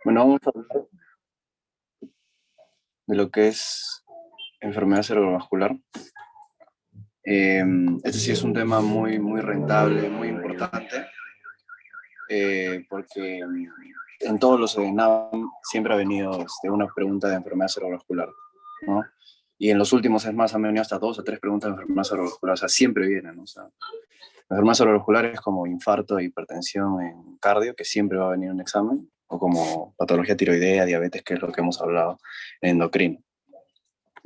Bueno, vamos a hablar de lo que es enfermedad cerebrovascular. Este sí es un tema muy, muy rentable, muy importante, porque en todos los ENAM siempre ha venido una pregunta de enfermedad cerebrovascular, ¿no? Y en los últimos, es más, han venido hasta 2 o 3 preguntas de enfermedad cerebrovascular, o sea, siempre vienen, ¿no? O sea, la enfermedad cerebrovascular es como infarto e hipertensión en cardio, que siempre va a venir un examen, o como patología tiroidea, diabetes, que es lo que hemos hablado en endocrino.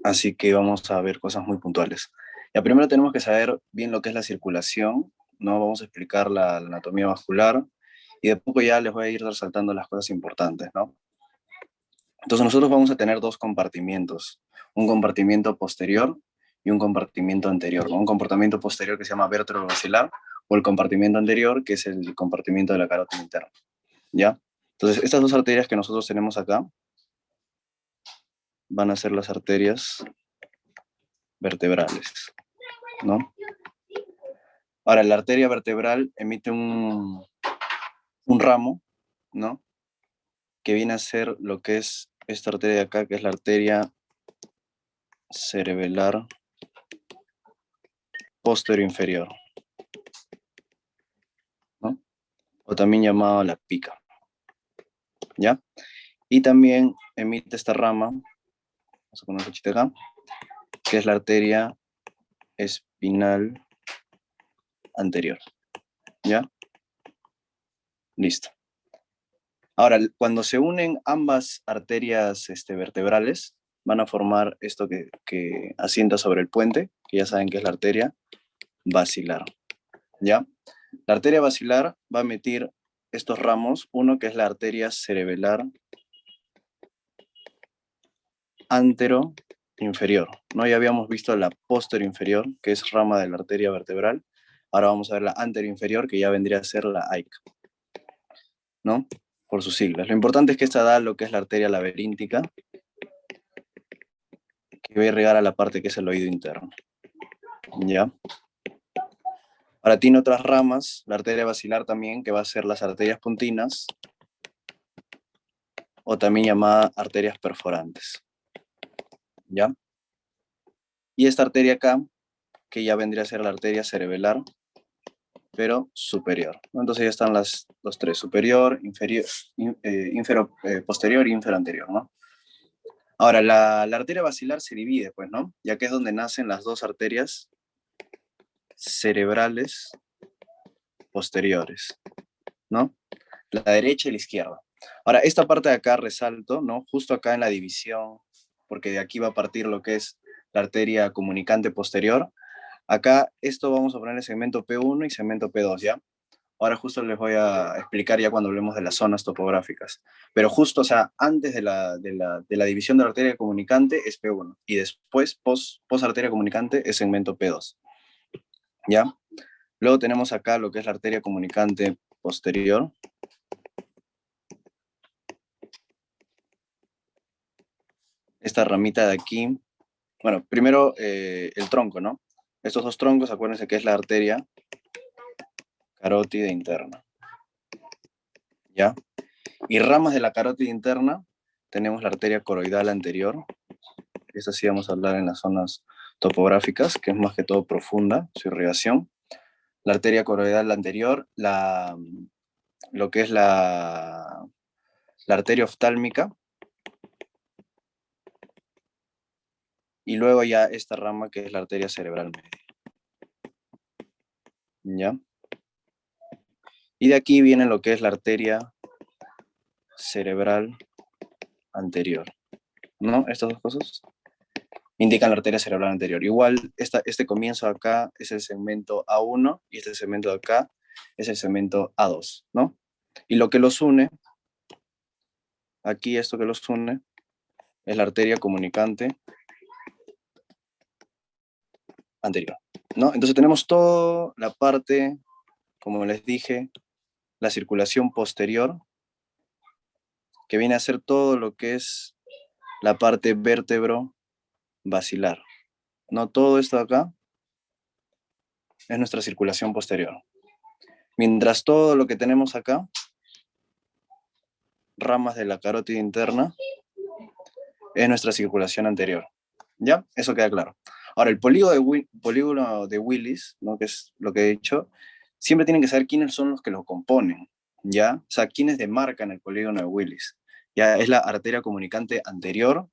Así que vamos a ver cosas muy puntuales. Ya primero tenemos que saber bien lo que es la circulación, ¿no? Vamos a explicar la anatomía vascular y de poco ya les voy a ir resaltando las cosas importantes, ¿no? Entonces nosotros vamos a tener 2 compartimientos, un compartimiento posterior y un compartimiento anterior, ¿no? Un compartimiento posterior que se llama vértebro basilar o el compartimiento anterior que es el compartimiento de la carótida interna, ¿ya? Entonces estas 2 arterias que nosotros tenemos acá van a ser las arterias vertebrales, ¿no? Ahora, la arteria vertebral emite un ramo, ¿no? Que viene a ser lo que es esta arteria de acá, que es la arteria cerebelar posterior inferior, ¿no? O también llamada la pica, ¿ya? Y también emite esta rama, vamos a poner un acá, que es la arteria espinal anterior, ¿ya? Listo. Ahora, cuando se unen ambas arterias vertebrales, van a formar esto que asienta sobre el puente, que ya saben que es la arteria basilar, ¿ya? La arteria basilar va a emitir estos ramos, uno que es la arteria cerebelar antero inferior, ¿no? Ya habíamos visto la posterior inferior, que es rama de la arteria vertebral. Ahora vamos a ver la anterior inferior, que ya vendría a ser la AIC, ¿no? Por sus siglas. Lo importante es que esta da lo que es la arteria laberíntica, que va a irrigar a la parte que es el oído interno, ¿ya? Ahora tiene otras ramas, la arteria basilar también, que va a ser las arterias puntinas, o también llamada arterias perforantes, ¿ya? Y esta arteria acá, que ya vendría a ser la arteria cerebelar, pero superior, ¿no? Entonces ya están los tres, superior, inferior, posterior y inferior anterior, ¿no? Ahora, la arteria basilar se divide, pues, ¿no? Ya que es donde nacen las 2 arterias cerebrales posteriores, ¿no? La derecha y la izquierda. Ahora, esta parte de acá resalto, ¿no? Justo acá en la división, porque de aquí va a partir lo que es la arteria comunicante posterior. Acá esto vamos a poner el segmento P1 y segmento P2, ¿ya? Ahora justo les voy a explicar ya cuando hablemos de las zonas topográficas. Pero justo, o sea, antes de la división de la arteria comunicante es P1 y después, post arteria comunicante, es segmento P2, ¿ya? Luego tenemos acá lo que es la arteria comunicante posterior. Esta ramita de aquí, bueno, primero el tronco, ¿no? Estos 2 troncos, acuérdense que es la arteria carótida interna, ¿ya? Y ramas de la carótida interna, tenemos la arteria coroidal anterior. Esta sí vamos a hablar en las zonas topográficas, que es más que todo profunda, su irrigación. La arteria coroidal anterior, lo que es la arteria oftálmica, y luego ya esta rama que es la arteria cerebral media, ¿ya? Y de aquí viene lo que es la arteria cerebral anterior, ¿no? Estas 2 cosas indican la arteria cerebral anterior. Igual, este comienzo acá es el segmento A1 y este segmento de acá es el segmento A2, ¿no? Y lo que los une, aquí esto que los une, es la arteria comunicante anterior, ¿no? Entonces tenemos toda la parte, como les dije, la circulación posterior, que viene a ser todo lo que es la parte vértebro basilar, ¿no? Todo esto de acá es nuestra circulación posterior. Mientras todo lo que tenemos acá ramas de la carótida interna es nuestra circulación anterior. ¿Ya? Eso queda claro. Ahora, el polígono de Willis, ¿no? Que es lo que he dicho, siempre tienen que saber quiénes son los que lo componen, ¿ya? O sea, quiénes demarcan el polígono de Willis. Ya es la arteria comunicante anterior,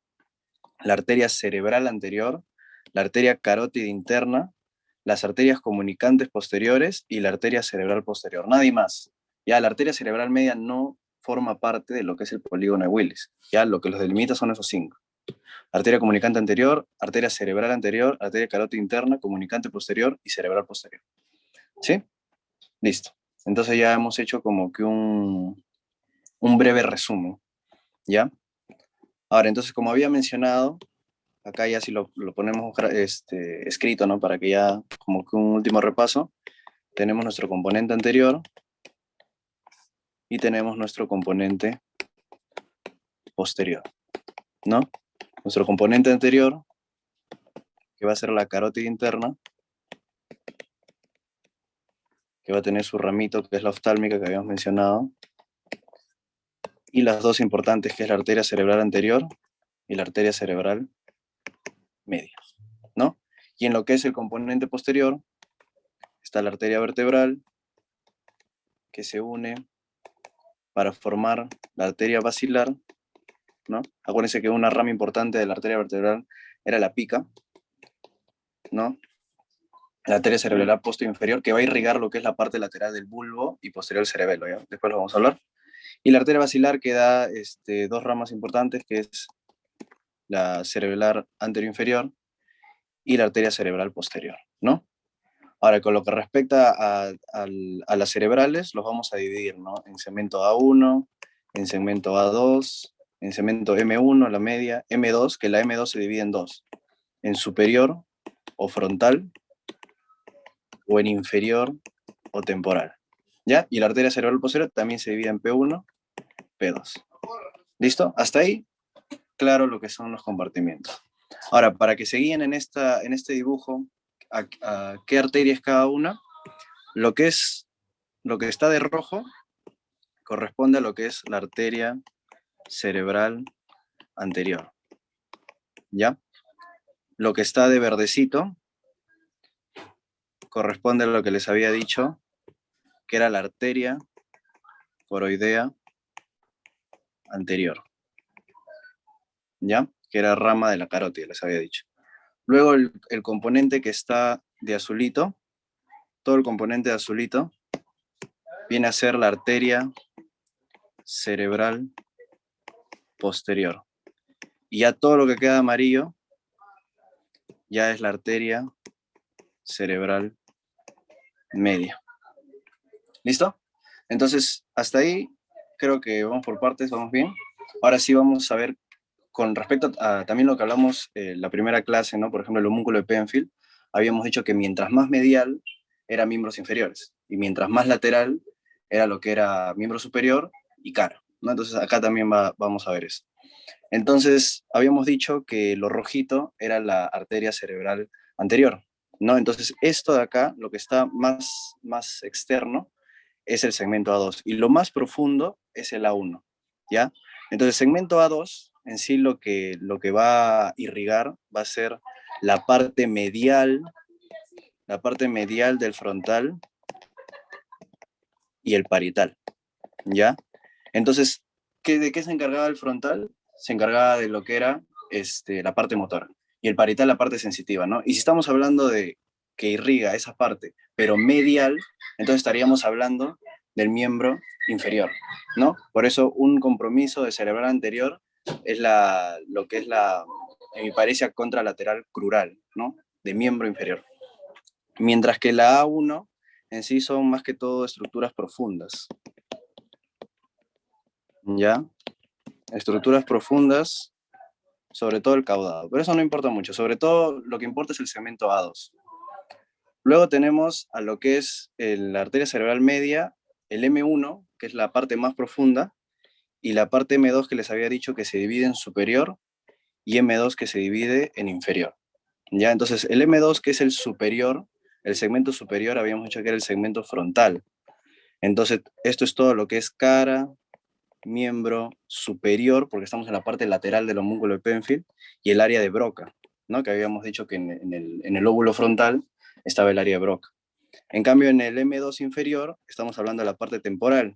la arteria cerebral anterior, la arteria carótida interna, las arterias comunicantes posteriores y la arteria cerebral posterior. Nadie más. Ya la arteria cerebral media no forma parte de lo que es el polígono de Willis. Ya lo que los delimita son esos 5. Arteria comunicante anterior, arteria cerebral anterior, arteria carótida interna, comunicante posterior y cerebral posterior. ¿Sí? Listo. Entonces ya hemos hecho como que un breve resumen. ¿Ya? Ahora, entonces, como había mencionado, acá ya si lo ponemos escrito, ¿no? Para que ya, como que un último repaso, tenemos nuestro componente anterior y tenemos nuestro componente posterior, ¿no? Nuestro componente anterior, que va a ser la carótida interna, que va a tener su ramito, que es la oftálmica que habíamos mencionado, y las dos importantes, que es la arteria cerebral anterior y la arteria cerebral media, ¿no? Y en lo que es el componente posterior, está la arteria vertebral, que se une para formar la arteria basilar, ¿no? Acuérdense que una rama importante de la arteria vertebral era la pica, ¿no? La arteria cerebral posterior inferior, que va a irrigar lo que es la parte lateral del bulbo y posterior del cerebelo, ¿ya? Después lo vamos a hablar. Y la arteria basilar que da dos ramas importantes, que es la cerebral anterior inferior y la arteria cerebral posterior, ¿no? Ahora, con lo que respecta a las cerebrales, los vamos a dividir, ¿no? En segmento A1, en segmento A2, en segmento M1, la media, M2, que la M2 se divide en dos, en superior o frontal, o en inferior o temporal, ¿ya? Y la arteria cerebral posterior también se divide en P1, P2. ¿Listo? Hasta ahí, claro lo que son los compartimientos. Ahora, para que se guíen en este dibujo, a qué arteria es cada una, lo que está de rojo corresponde a lo que es la arteria cerebral anterior, ¿ya? Lo que está de verdecito corresponde a lo que les había dicho, que era la arteria coroidea anterior, ¿ya? Que era rama de la carótida, les había dicho. Luego el componente que está de azulito, todo el componente de azulito, viene a ser la arteria cerebral posterior. Y ya todo lo que queda amarillo, ya es la arteria cerebral media. ¿Listo? Entonces, hasta ahí creo que vamos por partes, vamos bien. Ahora sí vamos a ver, con respecto a también lo que hablamos la primera clase, ¿no? Por ejemplo, el homúnculo de Penfield, habíamos dicho que mientras más medial, eran miembros inferiores, y mientras más lateral, era lo que era miembro superior y cara, ¿no? Entonces acá también vamos a ver eso. Entonces, habíamos dicho que lo rojito era la arteria cerebral anterior, ¿no? Entonces, esto de acá, lo que está más externo, es el segmento A2, y lo más profundo es el A1, ¿ya? Entonces, el segmento A2, en sí lo que va a irrigar va a ser la parte medial del frontal y el parietal, ¿ya? Entonces, ¿de qué se encargaba el frontal? Se encargaba de lo que era la parte motora, y el parietal la parte sensitiva, ¿no? Y si estamos hablando de que irriga esa parte, pero medial, entonces estaríamos hablando del miembro inferior, ¿no? Por eso un compromiso de cerebral anterior es lo que es la hemiparesia contralateral crural, ¿no? De miembro inferior. Mientras que la A1 en sí son más que todo estructuras profundas, ¿ya? Estructuras profundas, sobre todo el caudado, pero eso no importa mucho, sobre todo lo que importa es el segmento A2. Luego tenemos a lo que es la arteria cerebral media, el M1, que es la parte más profunda, y la parte M2 que les había dicho que se divide en superior, y M2 que se divide en inferior. ¿Ya? Entonces el M2, que es el superior, el segmento superior, habíamos dicho que era el segmento frontal. Entonces esto es todo lo que es cara, miembro superior, porque estamos en la parte lateral del homúnculo de Penfield, y el área de Broca, ¿no? Que habíamos dicho que en el lóbulo frontal estaba el área de Broca. En cambio, en el M2 inferior estamos hablando de la parte temporal,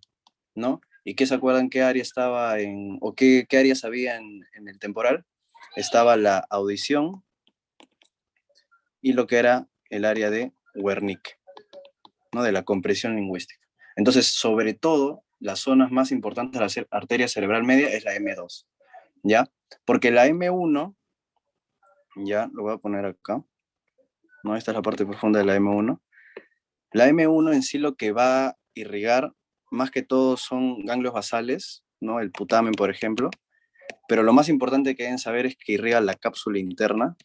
¿no? ¿Y qué se acuerdan qué área estaba o qué áreas había en el temporal? Estaba la audición y lo que era el área de Wernicke, ¿no? De la compresión lingüística. Entonces, sobre todo, las zonas más importantes de la arteria cerebral media es la M2, ¿ya? Porque la M1, ya lo voy a poner acá, ¿no? Esta es la parte profunda de la M1. La M1 en sí lo que va a irrigar, más que todo son ganglios basales, ¿no? El putamen, por ejemplo, pero lo más importante que deben saber es que irriga la cápsula interna,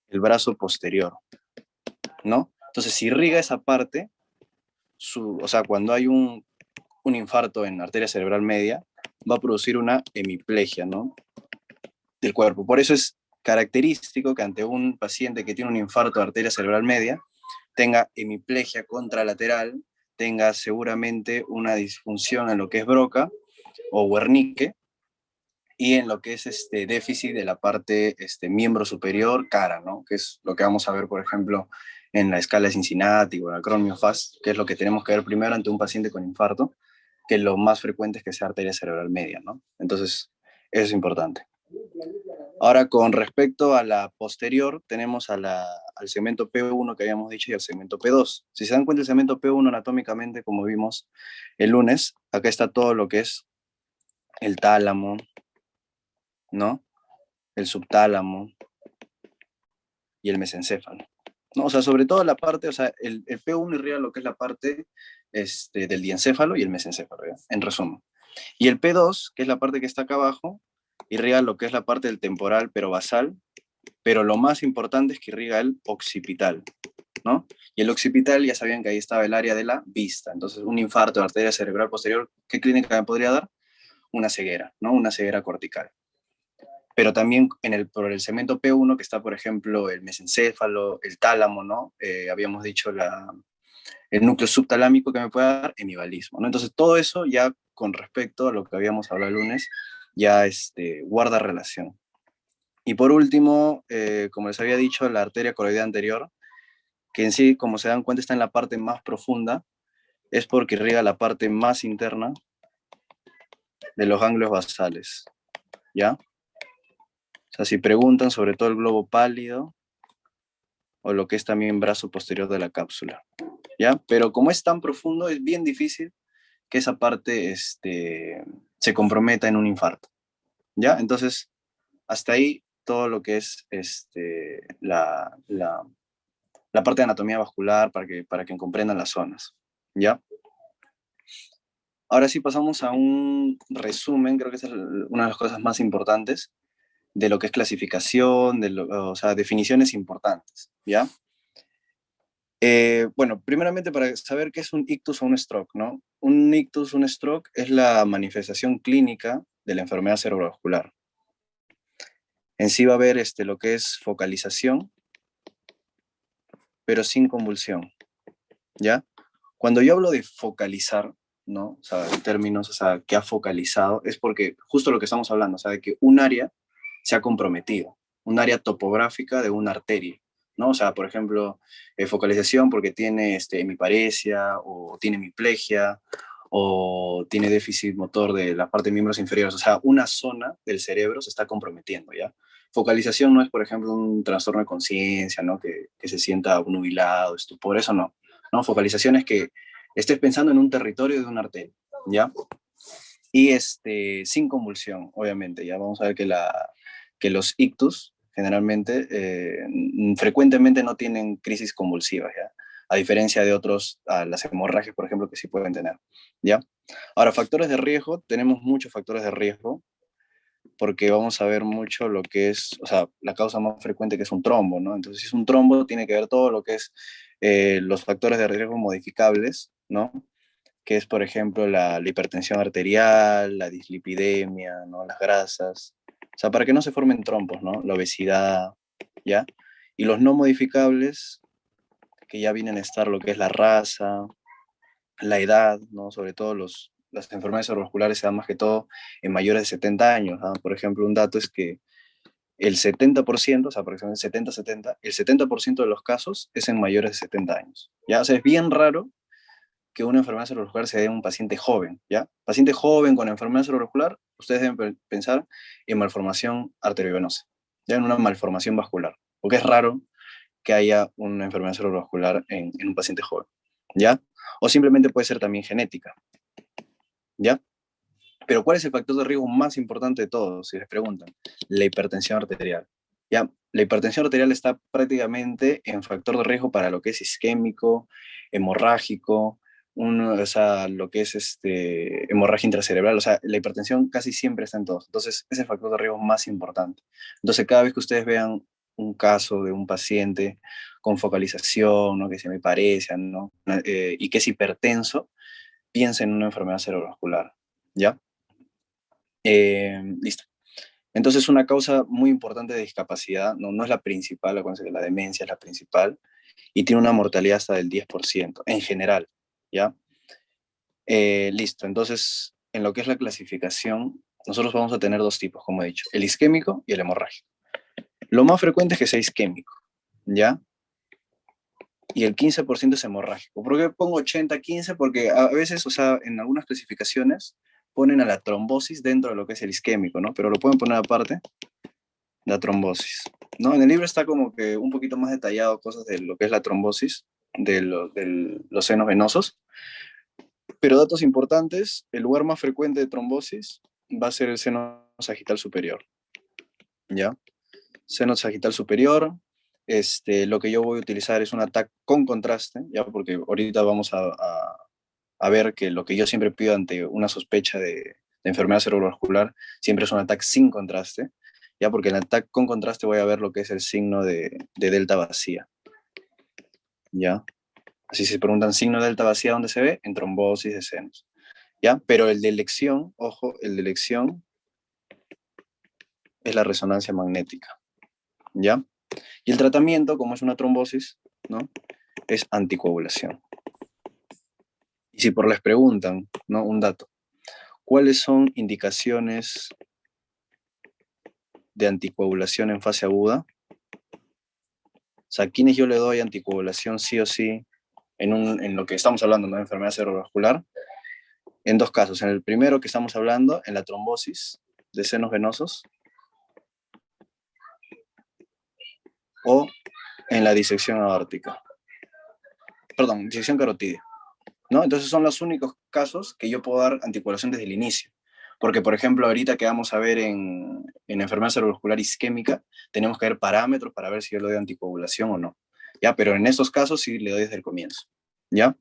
el brazo posterior, ¿no? Entonces, si irriga esa parte, o sea, cuando hay un infarto en arteria cerebral media, va a producir una hemiplegia, ¿no? Del cuerpo. Por eso es característico que ante un paciente que tiene un infarto de arteria cerebral media, tenga hemiplegia contralateral, tenga seguramente una disfunción en lo que es Broca o Wernicke, y en lo que es este déficit de la parte miembro superior, cara, ¿no? Que es lo que vamos a ver, por ejemplo, en la escala de Cincinnati o la Cronmiofast, que es lo que tenemos que ver primero ante un paciente con infarto, que lo más frecuente es que sea arteria cerebral media, ¿no? Entonces, eso es importante. Ahora, con respecto a la posterior, tenemos al segmento P1 que habíamos dicho y al segmento P2. Si se dan cuenta, el segmento P1 anatómicamente, como vimos el lunes, acá está todo lo que es el tálamo, ¿no? El subtálamo y el mesencéfalo, ¿no? O sea, sobre todo la parte, o sea, el P1 irriga lo que es la parte del diencéfalo y el mesencéfalo, ¿ya? En resumen. Y el P2, que es la parte que está acá abajo, irriga lo que es la parte del temporal pero basal, pero lo más importante es que irriga el occipital, ¿no? Y el occipital, ya sabían que ahí estaba el área de la vista. Entonces, un infarto de arteria cerebral posterior, ¿qué clínica me podría dar? Una ceguera, ¿no? Una ceguera cortical. Pero también por el segmento P1, que está, por ejemplo, el mesencéfalo, el tálamo, ¿no? Habíamos dicho el núcleo subtalámico que me puede dar hemivalismo, ¿no? Entonces, todo eso ya con respecto a lo que habíamos hablado el lunes, ya guarda relación. Y por último, como les había dicho, la arteria coroidea anterior, que en sí, como se dan cuenta, está en la parte más profunda, es porque irriga la parte más interna de los ganglios basales, ¿ya? O sea, si preguntan sobre todo el globo pálido o lo que es también brazo posterior de la cápsula, ¿ya? Pero como es tan profundo, es bien difícil que esa parte se comprometa en un infarto, ¿ya? Entonces, hasta ahí todo lo que es la parte de anatomía vascular para que comprendan las zonas, ¿ya? Ahora sí pasamos a un resumen, creo que esa es una de las cosas más importantes de lo que es clasificación, o sea, definiciones importantes, ¿ya? Bueno, primeramente para saber qué es un ictus o un stroke, ¿no? Un ictus, un stroke es la manifestación clínica de la enfermedad cerebrovascular. En sí va a haber lo que es focalización, pero sin convulsión, ¿ya? Cuando yo hablo de focalizar, ¿no? O sea, en términos, o sea, que ha focalizado, es porque justo lo que estamos hablando, o sea, de que un área se ha comprometido, un área topográfica de una arteria, ¿no? O sea, por ejemplo, focalización porque tiene hemiparesia, o tiene hemiplegia, o tiene déficit motor de la parte de miembros inferiores, o sea, una zona del cerebro se está comprometiendo, ¿ya? Focalización no es, por ejemplo, un trastorno de conciencia, ¿no? Que se sienta obnubilado, estupor, eso no, ¿no? Focalización es que estés pensando en un territorio de una arteria, ¿ya? Y sin convulsión, obviamente, ya vamos a ver que los ictus generalmente, frecuentemente no tienen crisis convulsivas, ¿ya? A diferencia de otros, las hemorragias, por ejemplo, que sí pueden tener, ¿ya? Ahora, factores de riesgo, tenemos muchos factores de riesgo, porque vamos a ver mucho lo que es, o sea, la causa más frecuente que es un trombo, ¿no? Entonces, si es un trombo, tiene que ver todo lo que es los factores de riesgo modificables, ¿no? Que es, por ejemplo, la hipertensión arterial, la dislipidemia, ¿no? Las grasas, o sea, para que no se formen trombos, ¿no? La obesidad, ¿ya? Y los no modificables, que ya vienen a estar lo que es la raza, la edad, ¿no? Sobre todo las enfermedades cerebrovasculares se dan más que todo en mayores de 70 años, ¿no? Por ejemplo, un dato es que el 70%, o sea, aproximadamente 70-70, el 70% de los casos es en mayores de 70 años, ¿ya? O sea, es bien raro que una enfermedad cerebrovascular se dé en un paciente joven, ¿ya? Paciente joven con enfermedad cerebrovascular, ustedes deben pensar en malformación arteriovenosa, ¿ya? En una malformación vascular, porque es raro que haya una enfermedad cerebrovascular en un paciente joven, ¿ya? O simplemente puede ser también genética, ¿ya? Pero ¿cuál es el factor de riesgo más importante de todos? Si les preguntan, la hipertensión arterial. ¿Ya? La hipertensión arterial está prácticamente en factor de riesgo para lo que es isquémico, hemorrágico, o sea, lo que es hemorragia intracerebral. O sea, la hipertensión casi siempre está en todos. Entonces, es el factor de riesgo más importante. Entonces, cada vez que ustedes vean un caso de un paciente con focalización, ¿no? Que se me parece, ¿no? Y que es hipertenso, piensen en una enfermedad cerebrovascular. ¿Ya? Listo. Entonces, una causa muy importante de discapacidad, no es la principal, acuérdense que la demencia es la principal, y tiene una mortalidad hasta del 10% en general, ¿ya? Listo, entonces, en lo que es la clasificación, nosotros vamos a tener dos tipos, como he dicho, el isquémico y el hemorrágico. Lo más frecuente es que sea isquémico, ¿ya? Y el 15% es hemorrágico. ¿Por qué pongo 80-15? Porque a veces, o sea, en algunas clasificaciones ponen a la trombosis dentro de lo que es el isquémico, ¿no? Pero lo pueden poner aparte, la trombosis, ¿no? En el libro está como que un poquito más detallado cosas de lo que es la trombosis, de los senos venosos, pero datos importantes, el lugar más frecuente de trombosis va a ser el seno sagital superior, ¿ya? Seno sagital superior, lo que yo voy a utilizar es un ATAC con contraste, ¿ya? Porque ahorita vamos a ver que lo que yo siempre pido ante una sospecha de enfermedad cerebrovascular siempre es un ATAC sin contraste, ya porque en el ATAC con contraste voy a ver lo que es el signo de delta vacía, ya. Así se preguntan signo de delta vacía, ¿dónde se ve? En trombosis de senos, ya. Pero el de elección, ojo, el de elección es la resonancia magnética, ya. Y el tratamiento, como es una trombosis, ¿no? Es anticoagulación. Y si por les preguntan, ¿no? Un dato, ¿cuáles son indicaciones de anticoagulación en fase aguda? O sea, ¿a quiénes yo le doy anticoagulación sí o sí en lo que estamos hablando, ¿no? De enfermedad cerebrovascular? En dos casos. En el primero que estamos hablando, en la trombosis de senos venosos, o en la disección aórtica. Perdón, disección carotídea, ¿no? Entonces son los únicos casos que yo puedo dar anticoagulación desde el inicio. Porque, por ejemplo, ahorita que vamos a ver en enfermedad cerebrovascular isquémica, tenemos que ver parámetros para ver si yo le doy anticoagulación o no. ¿Ya? Pero en estos casos sí le doy desde el comienzo. ¿Ya?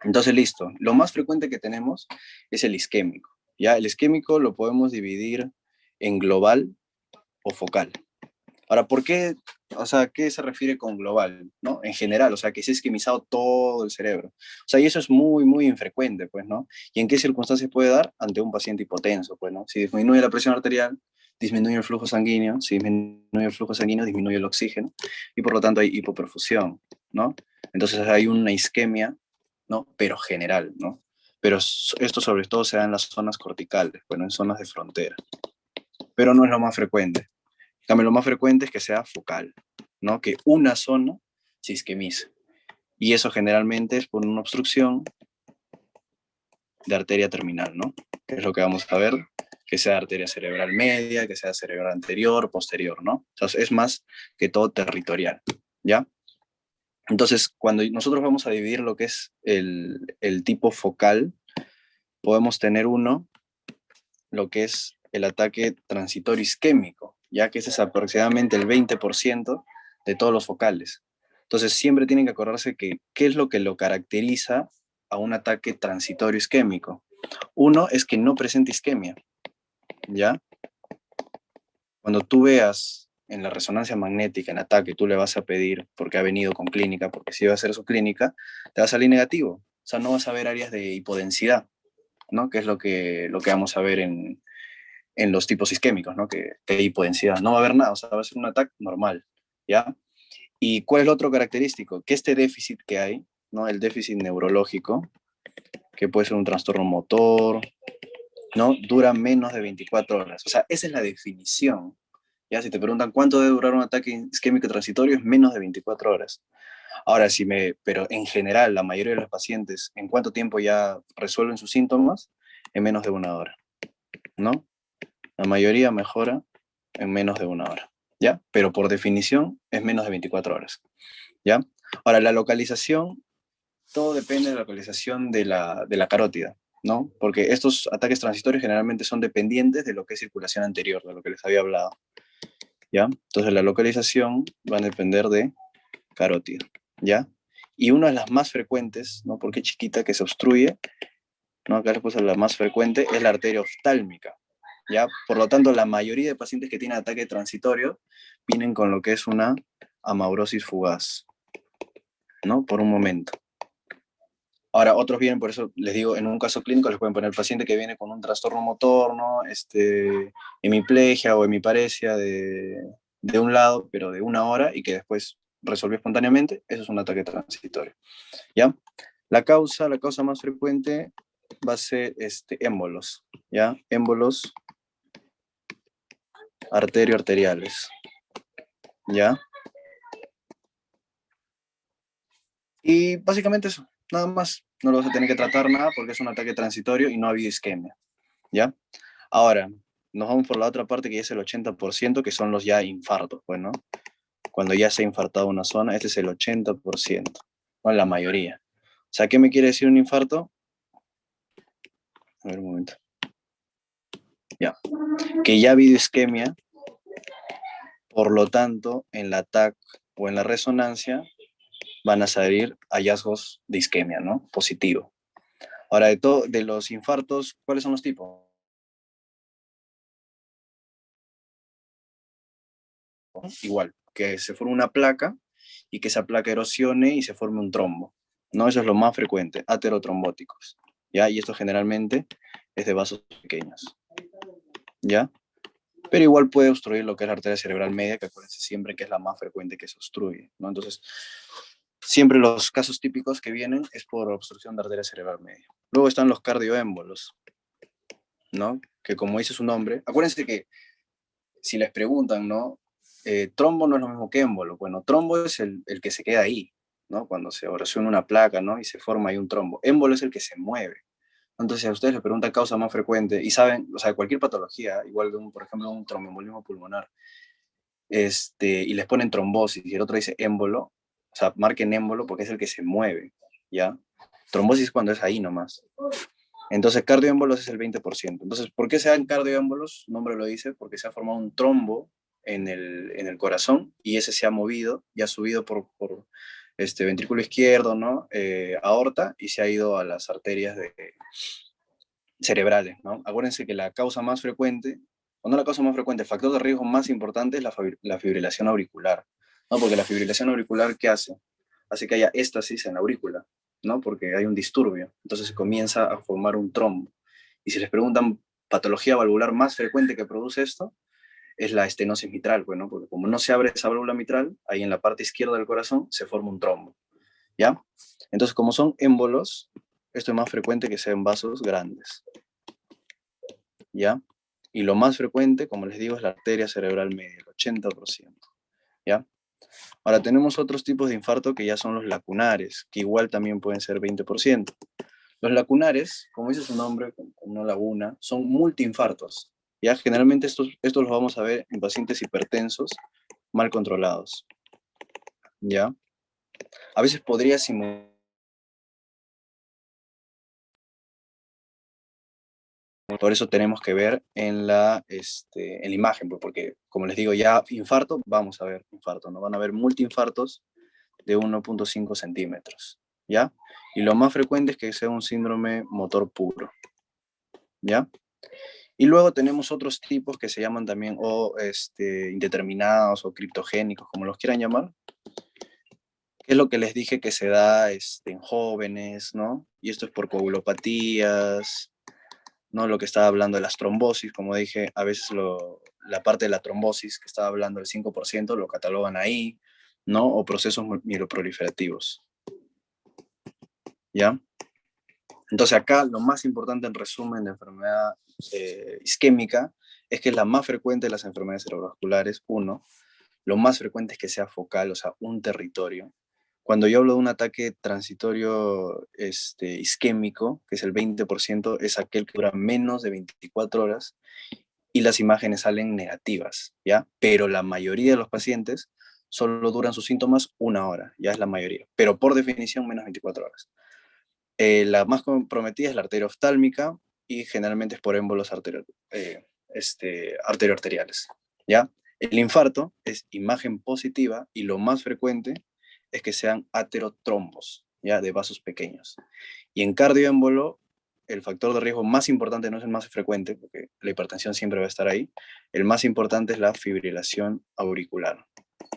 Entonces, listo. Lo más frecuente que tenemos es el isquémico. ¿Ya? El isquémico lo podemos dividir en global o focal. Ahora, ¿por qué? O sea, ¿qué se refiere con global? ¿No? En general, o sea, que se ha isquemizado todo el cerebro. O sea, y eso es muy, muy infrecuente, pues, ¿no? ¿Y en qué circunstancias puede dar? Ante un paciente hipotenso, pues, ¿no? Si disminuye la presión arterial, disminuye el flujo sanguíneo, si disminuye el flujo sanguíneo, disminuye el oxígeno, y por lo tanto hay hipoperfusión, ¿no? Entonces hay una isquemia, ¿no? Pero general, ¿no? Pero esto sobre todo se da en las zonas corticales, bueno, en zonas de frontera. Pero no es lo más frecuente. En cambio, lo más frecuente es que sea focal, ¿no? Que una zona se isquemice. Y eso generalmente es por una obstrucción de arteria terminal, ¿no? Que es lo que vamos a ver, que sea arteria cerebral media, que sea cerebral anterior, posterior, ¿no? O sea, es más que todo territorial, ¿ya? Entonces, cuando nosotros vamos a dividir lo que es el tipo focal, podemos tener uno, lo que es el ataque transitorio isquémico, ya que ese es aproximadamente el 20% de todos los focales. Entonces, siempre tienen que acordarse que qué es lo que lo caracteriza a un ataque transitorio isquémico. Uno es que no presenta isquemia, ¿ya? Cuando tú veas en la resonancia magnética, en ataque, tú le vas a pedir, porque ha venido con clínica, porque si va a hacer su clínica, te va a salir negativo. O sea, no vas a ver áreas de hipodensidad, ¿no? Que es lo que vamos a ver en los tipos isquémicos, ¿no? Que hay hipodensidad. No va a haber nada, o sea, va a ser un ataque normal, ¿ya? ¿Y cuál es lo otro característico? Que este déficit que hay, ¿no? El déficit neurológico, que puede ser un trastorno motor, ¿no? Dura menos de 24 horas. O sea, esa es la definición. Ya, si te preguntan cuánto debe durar un ataque isquémico transitorio, es menos de 24 horas. Ahora, pero en general, la mayoría de los pacientes, ¿en cuánto tiempo ya resuelven sus síntomas? En menos de una hora, ¿no? La mayoría mejora en menos de una hora, ¿ya? Pero por definición es menos de 24 horas, ¿ya? Ahora, la localización, todo depende de la localización de la carótida, ¿no? Porque estos ataques transitorios generalmente son dependientes de lo que es circulación anterior, de lo que les había hablado, ¿ya? Entonces la localización va a depender de carótida, ¿ya? Y una de las más frecuentes, ¿no? Porque es chiquita que se obstruye, ¿no? Acá les puse la más frecuente, es la arteria oftálmica, ¿ya? Por lo tanto, la mayoría de pacientes que tienen ataque transitorio vienen con lo que es una amaurosis fugaz, ¿no? Por un momento. Ahora, otros vienen, por eso les digo, en un caso clínico les pueden poner paciente que viene con un trastorno motor, ¿no? Hemiplegia o hemiparesia de un lado, pero de una hora y que después resolvió espontáneamente, eso es un ataque transitorio, ¿ya? La causa más frecuente va a ser émbolos, ¿ya? Émbolos arterioarteriales, ¿ya? Y básicamente eso, nada más. No lo vas a tener que tratar nada porque es un ataque transitorio y no ha habido isquemia, ¿ya? Ahora, nos vamos por la otra parte que es el 80%, que son los ya infartos, pues, ¿no? Cuando ya se ha infartado una zona, este es el 80%, ¿no? La mayoría. O sea, ¿qué me quiere decir un infarto? A ver un momento. Ya. Que ya ha habido isquemia, por lo tanto, en la TAC o en la resonancia van a salir hallazgos de isquemia, ¿no? Positivo. Ahora, de los infartos, ¿cuáles son los tipos? Igual, que se forme una placa y que esa placa erosione y se forme un trombo, ¿no? Eso es lo más frecuente, aterotrombóticos, ¿ya? Y esto generalmente es de vasos pequeños, ¿ya? Pero igual puede obstruir lo que es la arteria cerebral media, que acuérdense siempre que es la más frecuente que se obstruye, ¿no? Entonces, siempre los casos típicos que vienen es por obstrucción de arteria cerebral media. Luego están los cardioémbolos, ¿no? Que como dice su nombre, acuérdense que si les preguntan, ¿no? Trombo no es lo mismo que émbolo. Bueno, trombo es el que se queda ahí, ¿no? Cuando se erosiona una placa, ¿no? Y se forma ahí un trombo. Émbolo es el que se mueve. Entonces, si a ustedes les preguntan causa más frecuente, y saben, o sea, cualquier patología, igual de por ejemplo, un tromboembolismo pulmonar, y les ponen trombosis, y el otro dice émbolo, o sea, marquen émbolo porque es el que se mueve, ¿ya? Trombosis cuando es ahí nomás. Entonces, cardioémbolos es el 20%. Entonces, ¿por qué se dan cardioémbolos? Su nombre lo dice, porque se ha formado un trombo en el corazón y ese se ha movido y ha subido por este ventrículo izquierdo, ¿no? Aorta y se ha ido a las arterias cerebrales, ¿no? Acuérdense que la causa más frecuente, o no la causa más frecuente, el factor de riesgo más importante es la fibrilación auricular, ¿no? Porque la fibrilación auricular, ¿qué hace? Hace que haya éstasis en la aurícula, ¿no? Porque hay un disturbio, entonces se comienza a formar un trombo. Y si les preguntan patología valvular más frecuente que produce esto, es la estenosis mitral, bueno, porque como no se abre esa válvula mitral, ahí en la parte izquierda del corazón se forma un trombo, ¿ya? Entonces, como son émbolos, esto es más frecuente que sean vasos grandes, ¿ya? Y lo más frecuente, como les digo, es la arteria cerebral media, el 80%, ¿ya? Ahora tenemos otros tipos de infarto que ya son los lacunares, que igual también pueden ser 20%. Los lacunares, como dice su nombre, como una laguna, son multiinfartos, ¿ya? Generalmente estos los vamos a ver en pacientes hipertensos mal controlados, ¿ya? A veces podría simular. Por eso tenemos que ver en la imagen, pues, porque como les digo, ya infarto, vamos a ver infarto, ¿no? Van a ver multiinfartos de 1,5 centímetros, ¿ya? Y lo más frecuente es que sea un síndrome motor puro, ¿ya? Y luego tenemos otros tipos que se llaman también indeterminados o criptogénicos, como los quieran llamar, que es lo que les dije que se da en jóvenes, ¿no? Y esto es por coagulopatías, ¿no? Lo que estaba hablando de las trombosis, como dije, a veces la parte de la trombosis que estaba hablando del 5% lo catalogan ahí, ¿no? O procesos mieloproliferativos, ¿ya? Entonces acá lo más importante en resumen de enfermedad isquémica es que es la más frecuente de las enfermedades cerebrovasculares, uno. Lo más frecuente es que sea focal, o sea, un territorio. Cuando yo hablo de un ataque transitorio isquémico, que es el 20%, es aquel que dura menos de 24 horas y las imágenes salen negativas, ¿ya? Pero la mayoría de los pacientes solo duran sus síntomas una hora, ya es la mayoría, pero por definición menos 24 horas. La más comprometida es la arteria oftálmica y generalmente es por émbolos arterioarteriales, ¿ya? El infarto es imagen positiva y lo más frecuente es que sean aterotrombos, ¿ya? De vasos pequeños. Y en cardioémbolo, el factor de riesgo más importante no es el más frecuente, porque la hipertensión siempre va a estar ahí. El más importante es la fibrilación auricular,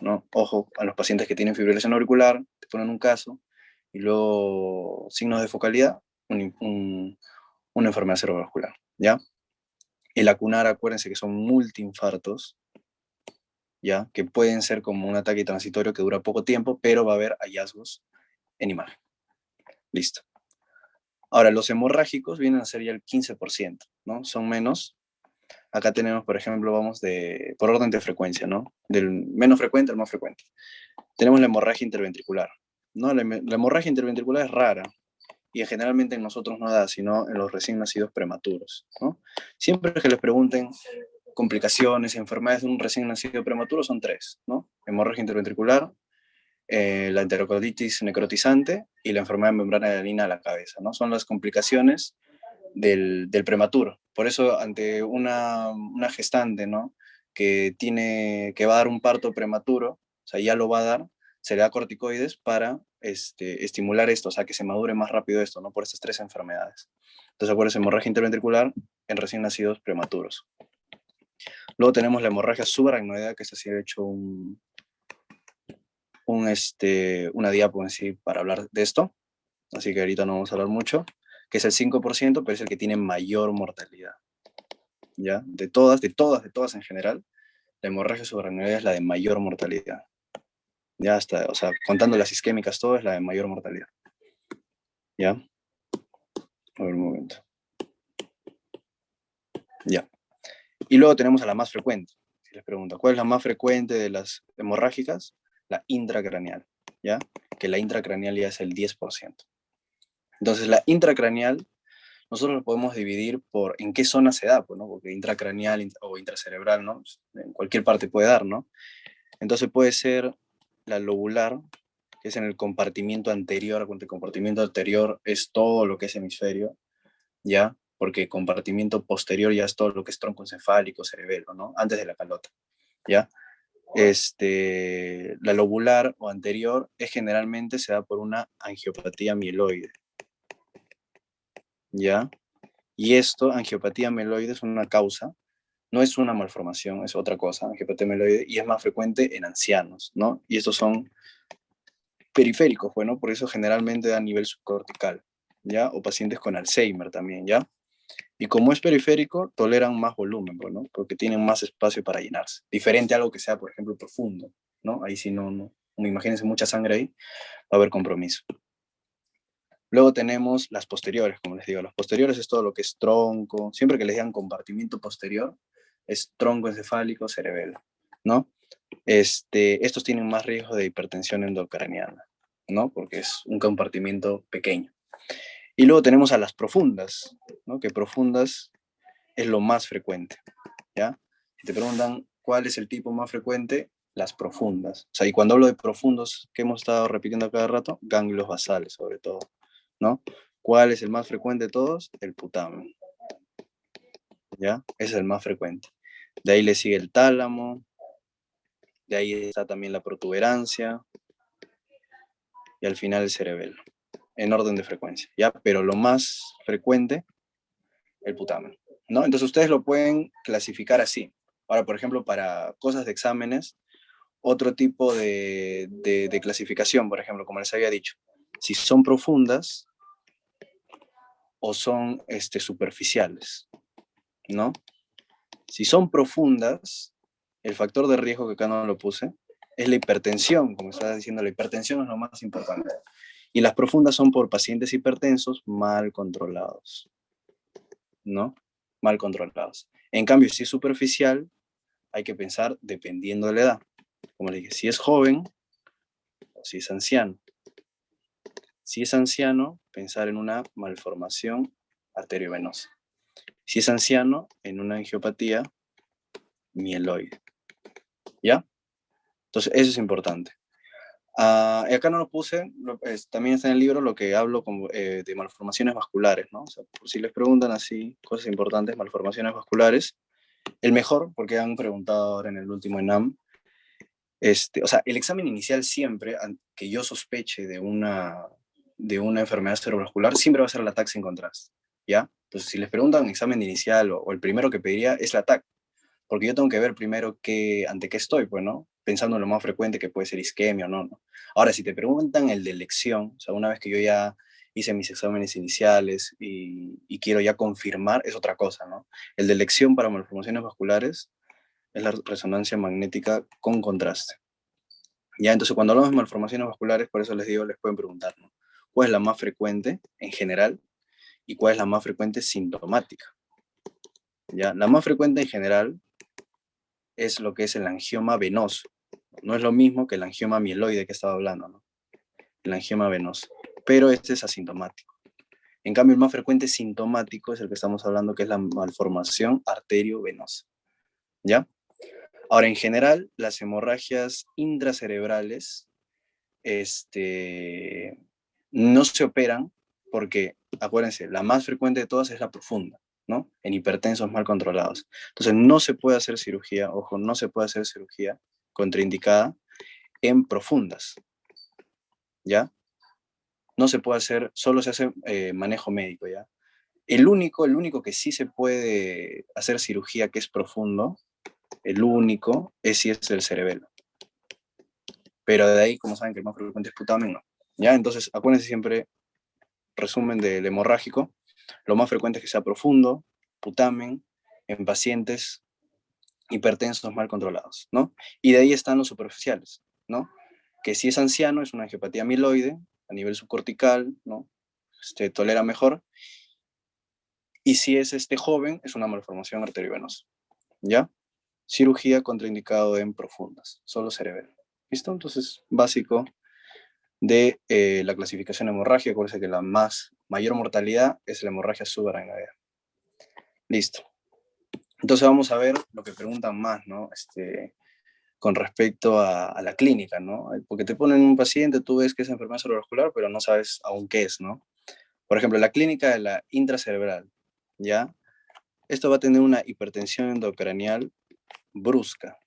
¿no? Ojo a los pacientes que tienen fibrilación auricular, te ponen un caso, y luego signos de focalidad, una enfermedad cerebrovascular, ¿ya? El acunar, acuérdense que son multiinfartos, ¿ya? Que pueden ser como un ataque transitorio que dura poco tiempo, pero va a haber hallazgos en imagen. Listo. Ahora, los hemorrágicos vienen a ser ya el 15%, ¿no? Son menos. Acá tenemos, por ejemplo, vamos por orden de frecuencia, ¿no? Del menos frecuente al más frecuente. Tenemos la hemorragia interventricular, ¿no? La hemorragia interventricular es rara, y generalmente en nosotros no da, sino en los recién nacidos prematuros, ¿no? Siempre que les pregunten complicaciones, enfermedades de un recién nacido prematuro, son tres, ¿no? Hemorragia interventricular, la enterocarditis necrotizante y la enfermedad de membrana hialina a la cabeza, ¿no? Son las complicaciones del prematuro. Por eso, ante una gestante, ¿no? Que va a dar un parto prematuro, o sea, ya lo va a dar, se le da corticoides para estimular esto, o sea, que se madure más rápido esto, ¿no? Por estas tres enfermedades. Entonces, acuérdense, hemorragia interventricular en recién nacidos prematuros. Luego tenemos la hemorragia subaracnoidea, que es así, he hecho una diapo en sí para hablar de esto, así que ahorita no vamos a hablar mucho, que es el 5%, pero es el que tiene mayor mortalidad, ¿ya? De todas en general, la hemorragia subaracnoidea es la de mayor mortalidad. Ya está, o sea, contando las isquémicas, todo es la de mayor mortalidad. ¿Ya? A ver un momento. Ya. Y luego tenemos a la más frecuente. Si les pregunto, ¿cuál es la más frecuente de las hemorrágicas? La intracraneal, ¿ya? Que la intracraneal ya es el 10%. Entonces, la intracraneal, nosotros lo podemos dividir por en qué zona se da, pues, ¿no? Porque intracraneal o intracerebral, ¿no? En cualquier parte puede dar, ¿no? Entonces puede ser la lobular, que es en el compartimiento anterior, cuando el compartimiento anterior es todo lo que es hemisferio, ¿ya? Porque el compartimiento posterior ya es todo lo que es tronco encefálico, cerebelo, ¿no? Antes de la calota, ¿ya? La lobular o anterior generalmente se da por una angiopatía mieloide, ¿ya? Y esto, angiopatía mieloide, es una causa, no es una malformación, es otra cosa, angiopatía mieloide, y es más frecuente en ancianos, ¿no? Y estos son periféricos, bueno, por eso generalmente a nivel subcortical, ¿ya? O pacientes con Alzheimer también, ¿ya? Y como es periférico, toleran más volumen, ¿no? Porque tienen más espacio para llenarse. Diferente a algo que sea, por ejemplo, profundo, ¿no? Ahí sí no, imagínense mucha sangre ahí, va a haber compromiso. Luego tenemos las posteriores, como les digo. Las posteriores es todo lo que es tronco. Siempre que les digan compartimiento posterior, es tronco encefálico, cerebelo, ¿no? Estos tienen más riesgo de hipertensión endocraniana, ¿no? Porque es un compartimiento pequeño. Y luego tenemos a las profundas, ¿no? Que profundas es lo más frecuente, ¿ya? Si te preguntan cuál es el tipo más frecuente, las profundas. O sea, y cuando hablo de profundos, que hemos estado repitiendo cada rato, ganglios basales sobre todo, ¿no? ¿Cuál es el más frecuente de todos? El putamen, ¿ya? Ese es el más frecuente. De ahí le sigue el tálamo, de ahí está también la protuberancia, y al final el cerebelo, en orden de frecuencia, ¿ya? Pero lo más frecuente, el putamen, ¿no? Entonces ustedes lo pueden clasificar así. Ahora, por ejemplo, para cosas de exámenes, otro tipo de clasificación, por ejemplo, como les había dicho, si son profundas o son superficiales, ¿no? Si son profundas, el factor de riesgo que acá no lo puse, es la hipertensión, como estaba diciendo, la hipertensión es lo más importante. Y las profundas son por pacientes hipertensos mal controlados, ¿no? Mal controlados. En cambio, si es superficial, hay que pensar dependiendo de la edad. Como le dije, si es joven o si es anciano. Si es anciano, pensar en una malformación arteriovenosa. Si es anciano, en una angiopatía mieloide. ¿Ya? Entonces, eso es importante. Y acá no lo puse, también está en el libro lo que hablo de malformaciones vasculares, ¿no? O sea, por si les preguntan así, cosas importantes, malformaciones vasculares, el mejor, porque han preguntado ahora en el último ENAM, o sea, el examen inicial siempre, que yo sospeche de una enfermedad cerebrovascular, siempre va a ser la TAC sin contraste, ¿ya? Entonces, si les preguntan examen inicial o el primero que pediría es la TAC, porque yo tengo que ver primero ante qué estoy, pues, ¿no? Pensando en lo más frecuente que puede ser isquemia o no, ¿no? Ahora, si te preguntan el de elección, o sea, una vez que yo ya hice mis exámenes iniciales y quiero ya confirmar, es otra cosa, ¿no? El de elección para malformaciones vasculares es la resonancia magnética con contraste. Ya, entonces cuando hablamos de malformaciones vasculares, por eso les digo, les pueden preguntar, ¿no? ¿Cuál es la más frecuente en general y cuál es la más frecuente sintomática? Ya, la más frecuente en general es lo que es el angioma venoso. No es lo mismo que el angioma mieloide que estaba hablando, ¿no? El angioma venoso. Pero este es asintomático. En cambio, el más frecuente sintomático es el que estamos hablando, que es la malformación arteriovenosa. ¿Ya? Ahora, en general, las hemorragias intracerebrales no se operan porque, acuérdense, la más frecuente de todas es la profunda, ¿no? En hipertensos mal controlados. Entonces, no se puede hacer cirugía, ojo, no se puede hacer cirugía contraindicada en profundas, ¿ya? No se puede hacer, solo se hace manejo médico, ¿ya? El único que sí se puede hacer cirugía que es profundo, el único, es si es el cerebelo. Pero de ahí, como saben que el más frecuente es putamen, no. ¿Ya? Entonces, acuérdense siempre, resumen del hemorrágico, lo más frecuente es que sea profundo, putamen, en pacientes hipertensos mal controlados, ¿no? Y de ahí están los superficiales, ¿no? Que si es anciano, es una angiopatía amiloide a nivel subcortical, ¿no? Tolera mejor. Y si es joven, es una malformación arteriovenosa, ¿ya? Cirugía contraindicado en profundas, solo cerebelo. ¿Listo? Entonces, básico de la clasificación hemorrágica, acuérdense que la mayor mortalidad es la hemorragia subaracnoidea. Listo. Entonces vamos a ver lo que preguntan más, ¿no? Con respecto a la clínica, ¿no? Porque te ponen un paciente, tú ves que es enfermedad cerebrovascular, pero no sabes aún qué es, ¿no? Por ejemplo, la clínica de la intracerebral, ¿ya? Esto va a tener una hipertensión endocranial brusca,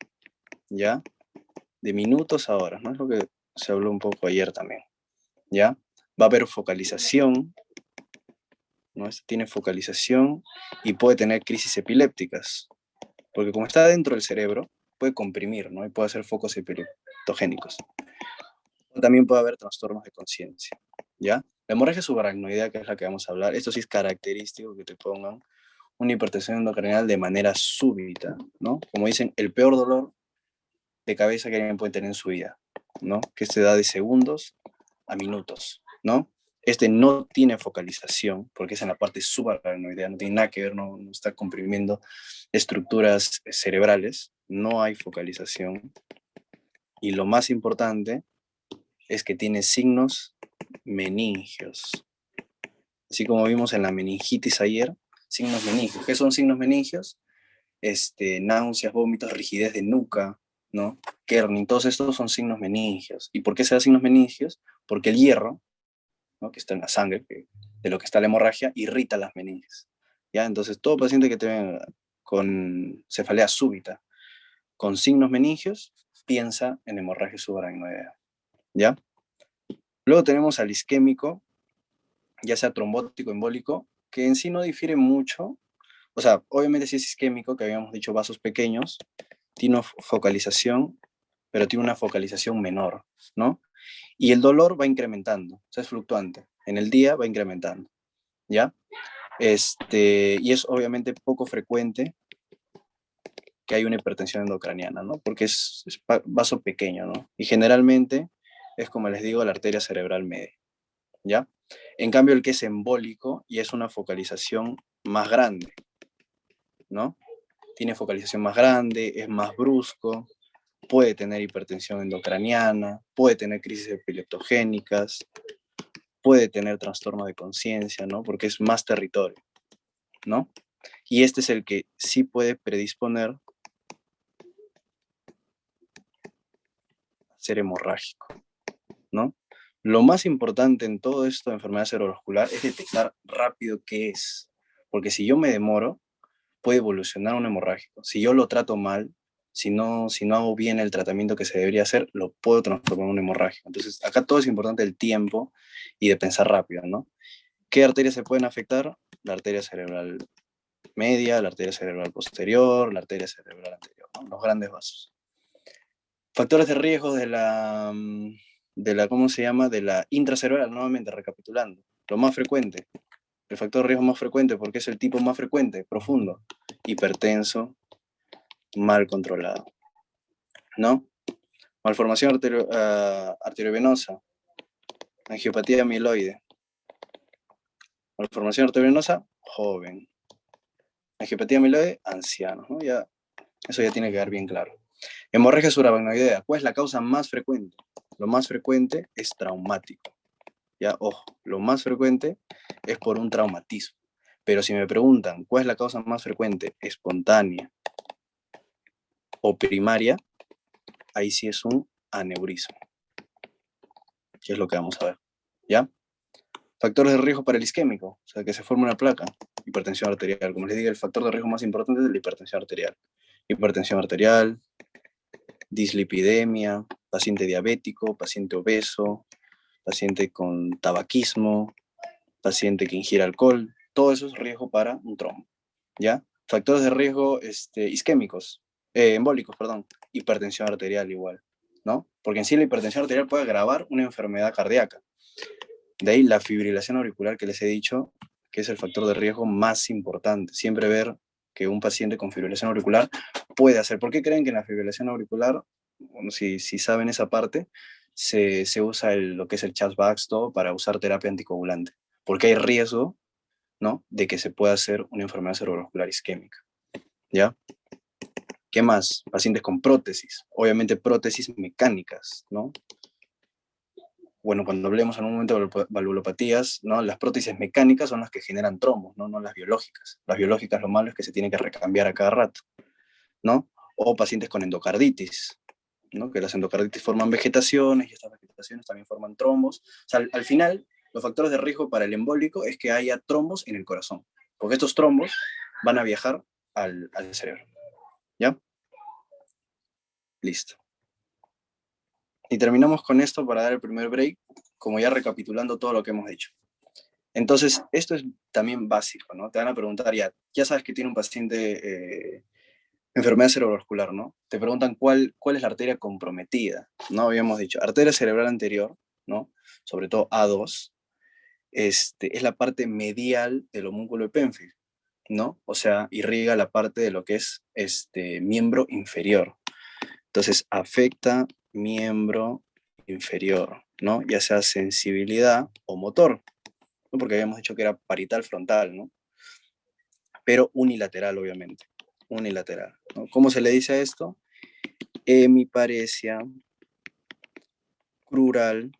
¿ya? De minutos a horas, ¿no? Es lo que se habló un poco ayer también, ¿ya? Va a haber focalización, ¿no? Esto tiene focalización y puede tener crisis epilépticas, porque como está dentro del cerebro, puede comprimir, ¿no? Y puede hacer focos epileptogénicos. También puede haber trastornos de conciencia, ¿ya? La hemorragia subaracnoidea, que es la que vamos a hablar, esto sí es característico que te pongan una hipertensión endocrinal de manera súbita, ¿no? Como dicen, el peor dolor de cabeza que alguien puede tener en su vida, ¿no? Que se da de segundos a minutos, ¿no? No tiene focalización, porque es en la parte subaracnoidea, no tiene nada que ver, no está comprimiendo estructuras cerebrales, no hay focalización. Y lo más importante es que tiene signos meningios. Así como vimos en la meningitis ayer, signos meningios. ¿Qué son signos meningios? Náuseas, vómitos, rigidez de nuca, ¿no? Kerning, todos estos son signos meningios. ¿Y por qué se da signos meningios? Porque el hierro, ¿no? Que está en la sangre, de lo que está la hemorragia, irrita las meninges. ¿Ya? Entonces, todo paciente que te venga con cefalea súbita, con signos meningios, piensa en hemorragia subaracnoidea. ¿Ya? Luego tenemos al isquémico, ya sea trombótico, embólico, que en sí no difiere mucho. O sea, obviamente si es isquémico, que habíamos dicho vasos pequeños, tiene una focalización, pero tiene una focalización menor, ¿no? Y el dolor va incrementando, o sea, es fluctuante. En el día va incrementando, ¿ya? Y es obviamente poco frecuente que haya una hipertensión endocraniana, ¿no? Porque es vaso pequeño, ¿no? Y generalmente es, como les digo, la arteria cerebral media, ¿ya? En cambio, el que es embólico y es una focalización más grande, ¿no? Tiene focalización más grande, es más brusco, puede tener hipertensión endocraniana, puede tener crisis epileptogénicas, puede tener trastorno de conciencia, ¿no? Porque es más territorio, ¿no? Y este es el que sí puede predisponer a ser hemorrágico, ¿no? Lo más importante en todo esto de enfermedad cerebrovascular es detectar rápido qué es, porque si yo me demoro, puede evolucionar un hemorrágico. Si yo lo trato mal, si no hago bien el tratamiento que se debería hacer, lo puedo transformar en un hemorrágico. Entonces, acá todo es importante el tiempo y de pensar rápido, ¿no? ¿Qué arterias se pueden afectar? La arteria cerebral media, la arteria cerebral posterior, la arteria cerebral anterior, ¿no? Los grandes vasos. Factores de riesgo ¿cómo se llama? De la intracerebral, nuevamente, recapitulando. Lo más frecuente, el factor de riesgo más frecuente, porque es el tipo más frecuente, profundo, hipertenso, mal controlado, ¿no? Malformación arteriovenosa, angiopatía amiloide, malformación arteriovenosa, joven, angiopatía amiloide, anciano, ¿no? Ya, eso ya tiene que quedar bien claro. Hemorragia subaracnoidea, ¿cuál es la causa más frecuente? Lo más frecuente es traumático, ya, ojo, lo más frecuente es por un traumatismo. Pero si me preguntan, ¿cuál es la causa más frecuente? Espontánea o primaria, ahí sí es un aneurisma, que es lo que vamos a ver, ¿ya? Factores de riesgo para el isquémico, o sea, que se forme una placa. Hipertensión arterial. Como les digo, el factor de riesgo más importante es la hipertensión arterial. Hipertensión arterial, dislipidemia, paciente diabético, paciente obeso, paciente con tabaquismo, paciente que ingiere alcohol. Todo eso es riesgo para un trombo, ¿ya? Factores de riesgo isquémicos, embólicos, perdón. Hipertensión arterial igual, ¿no? Porque en sí la hipertensión arterial puede agravar una enfermedad cardíaca. De ahí la fibrilación auricular que les he dicho, que es el factor de riesgo más importante. Siempre ver que un paciente con fibrilación auricular puede hacer. ¿Por qué creen que en la fibrilación auricular, bueno, si saben esa parte, se usa lo que es el Chas-Baxter para usar terapia anticoagulante? Porque hay riesgo, ¿no?, de que se pueda hacer una enfermedad cerebrovascular isquémica, ¿ya? ¿Qué más? Pacientes con prótesis, obviamente prótesis mecánicas, ¿no? Bueno, cuando hablemos en un momento de valvulopatías, ¿no? Las prótesis mecánicas son las que generan trombos, ¿no? No las biológicas. Las biológicas lo malo es que se tiene que recambiar a cada rato, ¿no? O pacientes con endocarditis, ¿no? Que las endocarditis forman vegetaciones y estas vegetaciones también forman trombos. O sea, al final, los factores de riesgo para el embólico es que haya trombos en el corazón, porque estos trombos van a viajar al cerebro, ¿ya? Listo. Y terminamos con esto para dar el primer break, como ya recapitulando todo lo que hemos dicho. Entonces, esto es también básico, ¿no? Te van a preguntar, ya sabes que tiene un paciente enfermedad cerebrovascular, ¿no? Te preguntan cuál es la arteria comprometida, ¿no? Habíamos dicho, arteria cerebral anterior, ¿no? Sobre todo A2, es la parte medial del homúnculo de Penfield, ¿no? O sea, irriga la parte de lo que es miembro inferior. Entonces, afecta miembro inferior, ¿no? Ya sea sensibilidad o motor, ¿no? Porque habíamos dicho que era parietal frontal, ¿no? Pero unilateral, obviamente, unilateral, ¿no? ¿Cómo se le dice a esto? Hemiparesia crural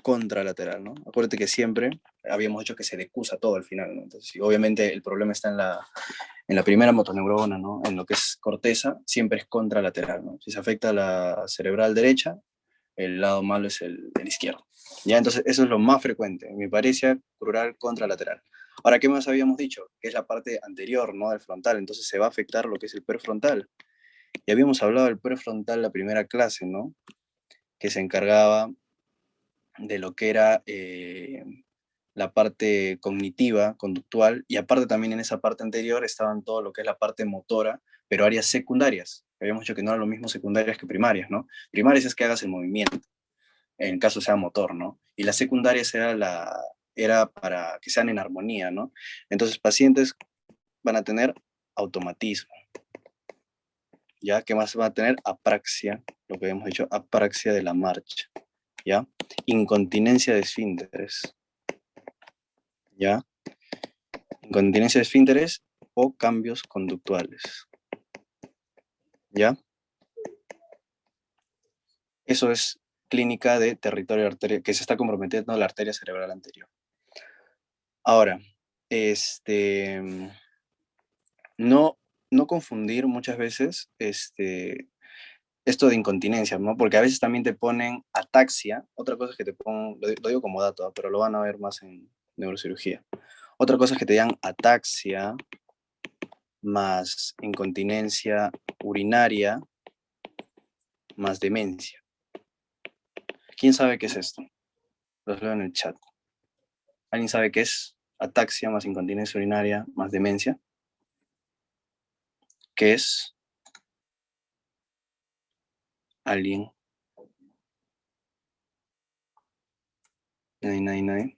contralateral, ¿no? Acuérdate que siempre habíamos dicho que se decusa todo al final, ¿no? Entonces, obviamente el problema está en la primera motoneurona, ¿no? En lo que es corteza, siempre es contralateral, ¿no? Si se afecta a la cerebral derecha, el lado malo es el izquierdo. ¿Ya? Entonces, eso es lo más frecuente, hemiparesia crural contralateral. Ahora, ¿qué más habíamos dicho? Que es la parte anterior, ¿no? Del frontal, entonces se va a afectar lo que es el prefrontal. Y habíamos hablado del prefrontal la primera clase, ¿no? Que se encargaba de lo que era la parte cognitiva, conductual, y aparte también en esa parte anterior estaban todo lo que es la parte motora, pero áreas secundarias. Habíamos dicho que no era lo mismo secundarias que primarias, ¿no? Primarias es que hagas el movimiento, en caso sea motor, ¿no? Y las secundarias era para que sean en armonía, ¿no? Entonces, pacientes van a tener automatismo, ¿ya? ¿Qué más van a tener? Apraxia, lo que habíamos dicho, apraxia de la marcha, ¿ya? Incontinencia de esfínteres, ¿ya? Incontinencia de esfínteres o cambios conductuales, ¿ya? Eso es clínica de territorio arterial, que se está comprometiendo la arteria cerebral anterior. Ahora, no, no confundir muchas veces esto de incontinencia, ¿no? Porque a veces también te ponen ataxia, otra cosa es que te pongan, lo digo como dato, pero lo van a ver más en neurocirugía. Otra cosa es que te digan ataxia más incontinencia urinaria más demencia. ¿Quién sabe qué es esto? Los leo en el chat. ¿Alguien sabe qué es ataxia más incontinencia urinaria más demencia? ¿Qué es? ¿Alguien? Nadie, nadie, nadie.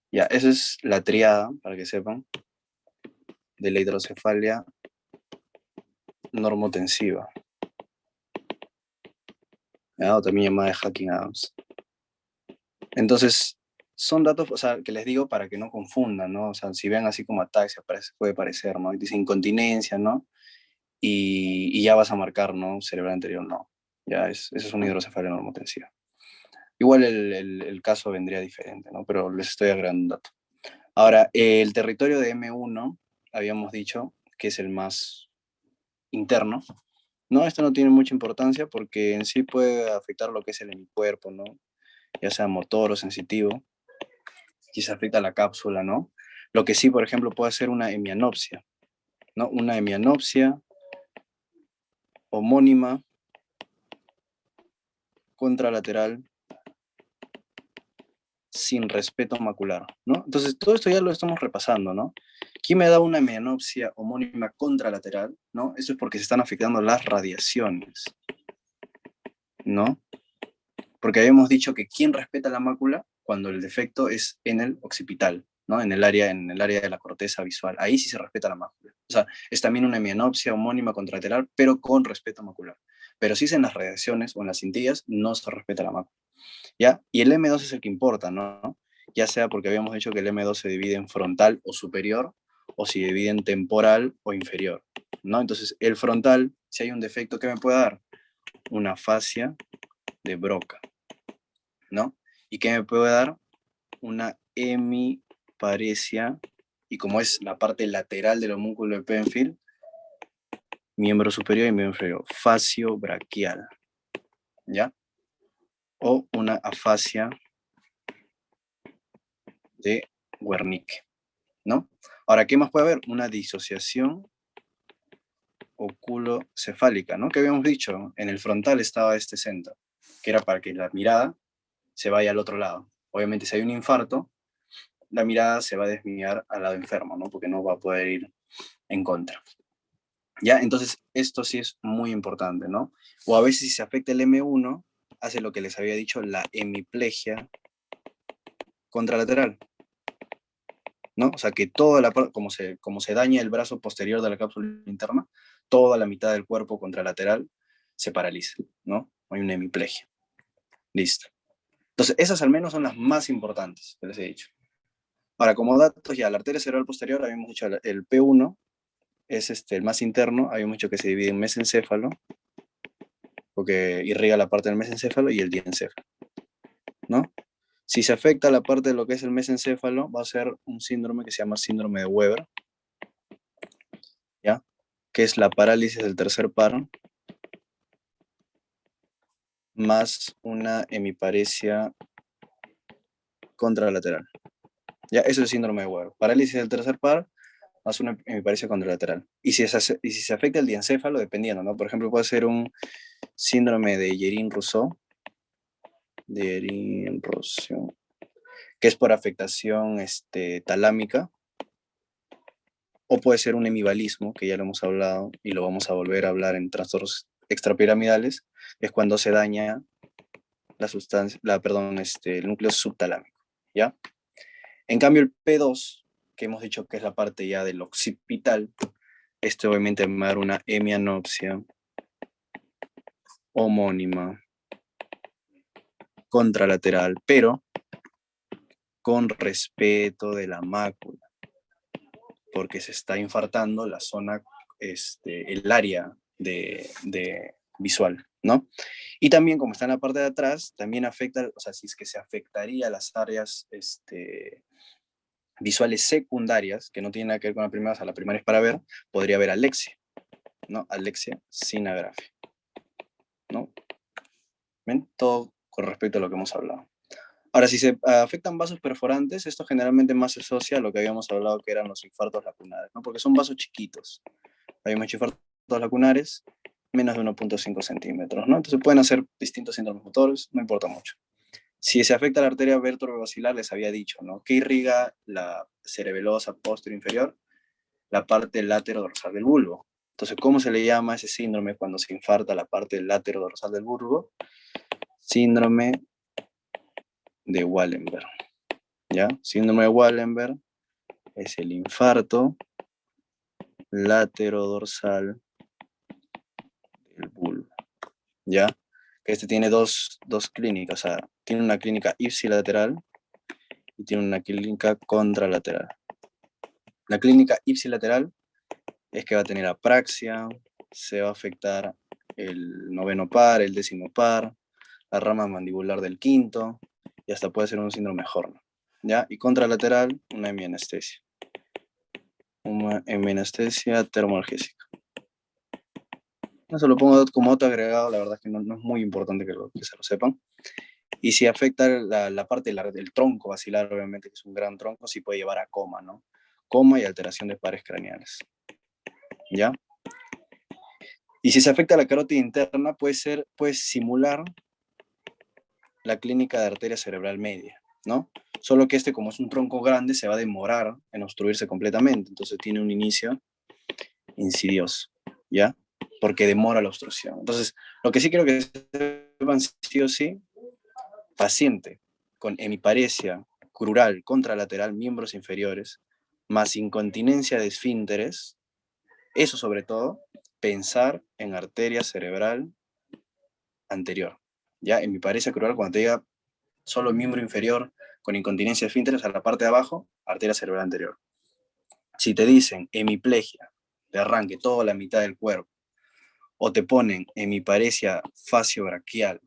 Ya, esa es la triada, para que sepan, de la hidrocefalia normotensiva. O también llamada de Hacking Adams. Entonces, son datos, o sea, que les digo para que no confundan, ¿no? O sea, si ven así como ataxia, puede parecer, ¿no? Y dice incontinencia, ¿no? Y ya vas a marcar, ¿no? Cerebral anterior, no. Ya esa es una hidrocefalia normotensiva. Igual el caso vendría diferente, ¿no? Pero les estoy agregando un dato. Ahora, el territorio de M1, habíamos dicho que es el más interno, ¿no? Esto no tiene mucha importancia porque en sí puede afectar lo que es el hemicuerpo, ¿no? Ya sea motor o sensitivo, si se afecta la cápsula, ¿no? Lo que sí, por ejemplo, puede ser una hemianopsia, ¿no? Una hemianopsia homónima contralateral sin respeto macular, ¿no? Entonces, todo esto ya lo estamos repasando, ¿no? ¿Quién me da una hemianopsia homónima contralateral? ¿No? Esto es porque se están afectando las radiaciones, ¿no? Porque habíamos dicho que ¿quién respeta la mácula? Cuando el defecto es en el occipital, ¿no? En el área de la corteza visual. Ahí sí se respeta la mácula. O sea, es también una hemianopsia homónima contralateral, pero con respeto macular. Pero si es en las radiaciones o en las cintillas, no se respeta la mácula. ¿Ya? Y el M2 es el que importa, ¿no? Ya sea porque habíamos dicho que el M2 se divide en frontal o superior, o se divide en temporal o inferior, ¿no? Entonces, el frontal, si hay un defecto, ¿qué me puede dar? Una fascia de Broca, ¿no? ¿Y qué me puede dar? Una hemiparesia, y como es la parte lateral del homúnculo de Penfield, miembro superior y miembro inferior, fascio braquial, ¿ya? O una afasia de Wernicke, ¿no? Ahora, ¿qué más puede haber? Una disociación oculocefálica, ¿no? Que habíamos dicho, en el frontal estaba este centro, que era para que la mirada se vaya al otro lado. Obviamente, si hay un infarto, la mirada se va a desviar al lado enfermo, ¿no? Porque no va a poder ir en contra. ¿Ya? Entonces, esto sí es muy importante, ¿no? O a veces si se afecta el M1, hace lo que les había dicho, la hemiplegia contralateral, ¿no? O sea, que toda la parte, como se daña el brazo posterior de la cápsula interna, toda la mitad del cuerpo contralateral se paraliza, ¿no? Hay una hemiplegia. Listo. Entonces, esas al menos son las más importantes que les he dicho. Ahora, como datos, ya la arteria cerebral posterior, habíamos dicho el P1 es el más interno, habíamos dicho que se divide en mesencéfalo, porque irriga la parte del mesencéfalo y el diencéfalo, ¿no? Si se afecta la parte de lo que es el mesencéfalo, va a ser un síndrome que se llama síndrome de Weber, ¿ya? Que es la parálisis del tercer par, más una hemiparesia contralateral. Ya, eso es el síndrome de Weber. Parálisis del tercer par, más una hemiparesia contralateral. Y si se afecta el diencéfalo, dependiendo, ¿no? Por ejemplo, puede ser un síndrome de Guérin-Rousseau, que es por afectación talámica, o puede ser un hemivalismo, que ya lo hemos hablado y lo vamos a volver a hablar en trastornos extrapiramidales, es cuando se daña la sustancia, el núcleo subtalámico, ¿ya? En cambio, el P2, que hemos dicho que es la parte ya del occipital, obviamente va a dar una hemianopsia homónima contralateral, pero con respeto de la mácula, porque se está infartando la zona, el área de visual, ¿no? Y también, como está en la parte de atrás, también afecta, o sea, si es que se afectaría las áreas visuales secundarias, que no tienen nada que ver con la primera, o sea, la primaria es para ver, podría haber alexia, ¿no? Alexia sinagrafia, ¿no? ¿Ven? Todo con respecto a lo que hemos hablado. Ahora, si se afectan vasos perforantes, esto generalmente más se asocia a lo que habíamos hablado que eran los infartos lacunares, ¿no? Porque son vasos chiquitos. Habíamos dicho infartos lacunares, menos de 1,5 centímetros, ¿no? Entonces pueden hacer distintos síndromes motores, no importa mucho. Si se afecta la arteria vértebro-basilar, les había dicho, ¿no? ¿Qué irriga la cerebelosa posterior inferior? La parte látero-dorsal del bulbo. Entonces, ¿cómo se le llama a ese síndrome cuando se infarta la parte látero-dorsal del bulbo? Síndrome de Wallenberg, ¿ya? Síndrome de Wallenberg es el infarto látero-dorsal del bulbo, ¿ya? Que tiene dos clínicas, o sea, tiene una clínica ipsilateral y tiene una clínica contralateral. La clínica ipsilateral es que va a tener apraxia, se va a afectar el noveno par, el décimo par, la rama mandibular del quinto, y hasta puede ser un síndrome Horner, ¿ya? Y contralateral, una hemianestesia. Una hemianestesia termoalgésica. Eso lo pongo como otro agregado, la verdad es que no es muy importante que se lo sepan. Y si afecta la parte del tronco basilar, obviamente, que es un gran tronco, sí puede llevar a coma, ¿no? Coma y alteración de pares craneales, ¿ya? Y si se afecta la carótida interna, puede simular la clínica de arteria cerebral media, ¿no? Solo que como es un tronco grande, se va a demorar en obstruirse completamente, entonces tiene un inicio insidioso, ¿ya? Porque demora la obstrucción. Entonces, lo que sí quiero que sepan sí o sí, paciente con hemiparesia crural contralateral, miembros inferiores, más incontinencia de esfínteres, eso sobre todo, pensar en arteria cerebral anterior. Ya, hemiparesia crural, cuando te diga solo miembro inferior con incontinencia de esfínteres, a la parte de abajo, arteria cerebral anterior. Si te dicen hemiplegia, de arranque toda la mitad del cuerpo, o te ponen hemiparesia facio-braquial,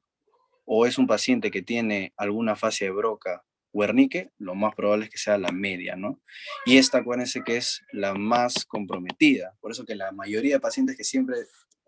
o es un paciente que tiene alguna fascia de Broca o Wernicke, lo más probable es que sea la media, ¿no? Y esta, acuérdense que es la más comprometida. Por eso que la mayoría de pacientes que siempre,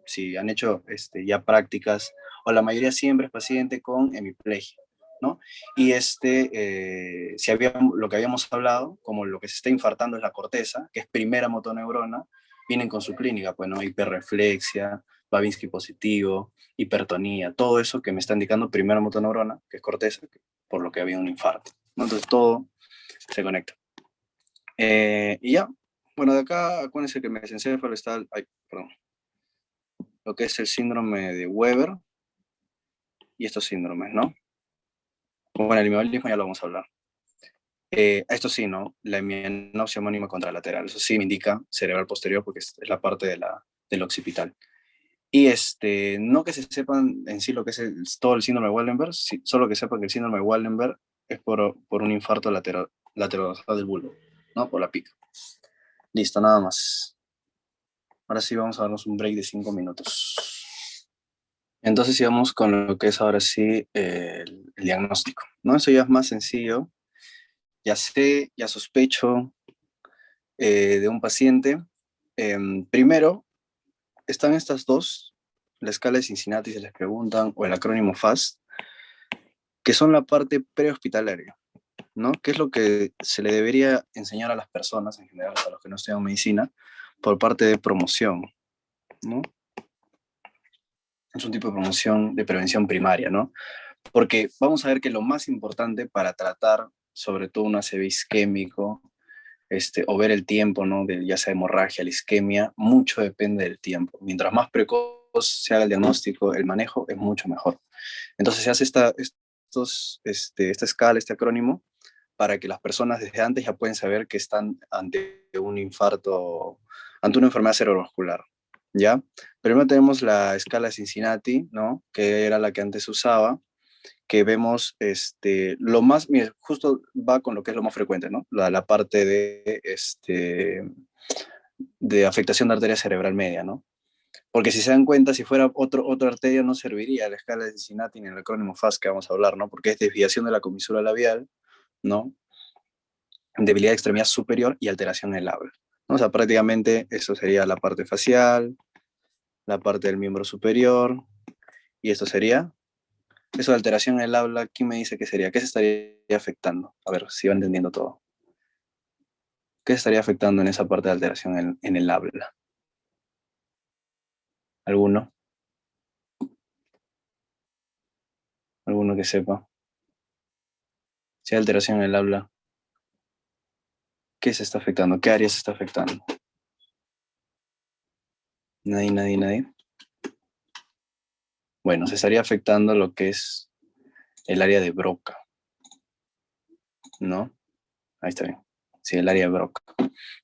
si han hecho ya prácticas, o la mayoría siempre es paciente con hemiplegia, ¿no? Y lo que habíamos hablado, como lo que se está infartando es la corteza, que es primera motoneurona, vienen con su clínica, pues, ¿no? Hiperreflexia, Babinski positivo, hipertonía, todo eso que me está indicando primera motoneurona, que es corteza, por lo que había un infarto, ¿no? Entonces todo se conecta. Y ya, bueno, de acá, acuérdense que el mesencéfalo está, perdón, lo que es el síndrome de Weber y estos síndromes, ¿no? Bueno, el hemiolismo ya lo vamos a hablar. Esto sí, ¿no? La hemianopsia homónima contralateral, eso sí me indica cerebral posterior porque es la parte del occipital. Y no que se sepan en sí lo que es todo el síndrome de Wallenberg, solo que sepan que el síndrome de Wallenberg es por un infarto lateral del bulbo, ¿no? Por la pica. Listo, nada más. Ahora sí vamos a darnos un break de 5 minutos. Entonces sigamos con lo que es ahora sí el diagnóstico, ¿no? Eso ya es más sencillo. Ya sé, ya sospecho de un paciente. Primero, están estas dos, la escala de Cincinnati, se les preguntan, o el acrónimo FAST, que son la parte prehospitalaria, ¿no? ¿Qué es lo que se le debería enseñar a las personas, en general, a los que no estudian medicina, por parte de promoción, ¿no? Es un tipo de promoción de prevención primaria, ¿no? Porque vamos a ver que lo más importante para tratar, sobre todo un ACV isquémico, o ver el tiempo, ¿no? Ya sea hemorragia, la isquemia, mucho depende del tiempo. Mientras más precoz se haga el diagnóstico, el manejo es mucho mejor. Entonces se hace esta escala, este acrónimo, para que las personas desde antes ya pueden saber que están ante un infarto, ante una enfermedad cerebrovascular, ¿ya? Primero tenemos la escala Cincinnati, ¿no? Que era la que antes usaba, que vemos, lo más, mira, justo va con lo que es lo más frecuente, ¿no? La parte de afectación de arteria cerebral media, ¿no? Porque si se dan cuenta, si fuera otra arteria no serviría la escala de Cincinnati ni el acrónimo FAST que vamos a hablar, ¿no? Porque es desviación de la comisura labial, ¿no? Debilidad de extremidad superior y alteración en el habla, ¿no? O sea, prácticamente eso sería la parte facial, la parte del miembro superior, y esto sería, eso de alteración en el habla, ¿quién me dice qué sería? ¿Qué se estaría afectando? A ver, si va entendiendo todo. ¿Qué se estaría afectando en esa parte de alteración en el habla? ¿Alguno? ¿Alguno que sepa? Si hay alteración en el habla, ¿qué se está afectando? ¿Qué área se está afectando? Nadie, nadie, nadie. Bueno, se estaría afectando lo que es el área de Broca, ¿no? Ahí está bien. Sí, el área de Broca.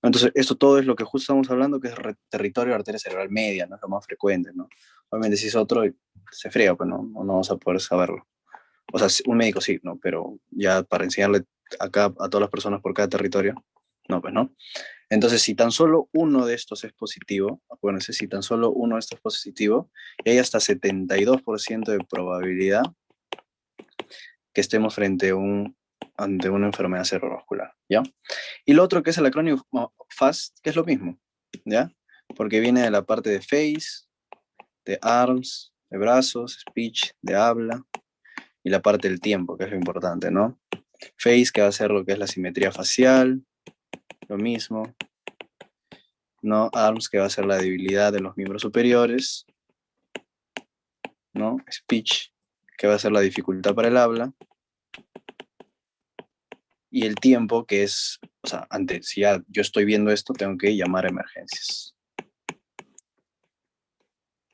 Entonces, esto todo es lo que justo estamos hablando, que es territorio de arteria cerebral media, ¿no? Es lo más frecuente, ¿no? Obviamente, si es otro, se fría, pues no vamos a poder saberlo. O sea, un médico sí, ¿no? Pero ya para enseñarle acá a todas las personas por cada territorio, no, pues no. Entonces, si tan solo uno de estos es positivo, acuérdense, si tan solo uno de estos es positivo, y hay hasta 72% de probabilidad que estemos ante una enfermedad cerebrovascular, ¿ya? Y lo otro que es el acrónimo FAST, que es lo mismo, ¿ya? Porque viene de la parte de face, de arms, de brazos, speech, de habla, y la parte del tiempo, que es lo importante, ¿no? Face, que va a ser lo que es la simetría facial, lo mismo, ¿no? Arms, que va a ser la debilidad de los miembros superiores, ¿no? Speech, que va a ser la dificultad para el habla, y el tiempo, que es, o sea, antes, si ya yo estoy viendo esto, tengo que llamar a emergencias.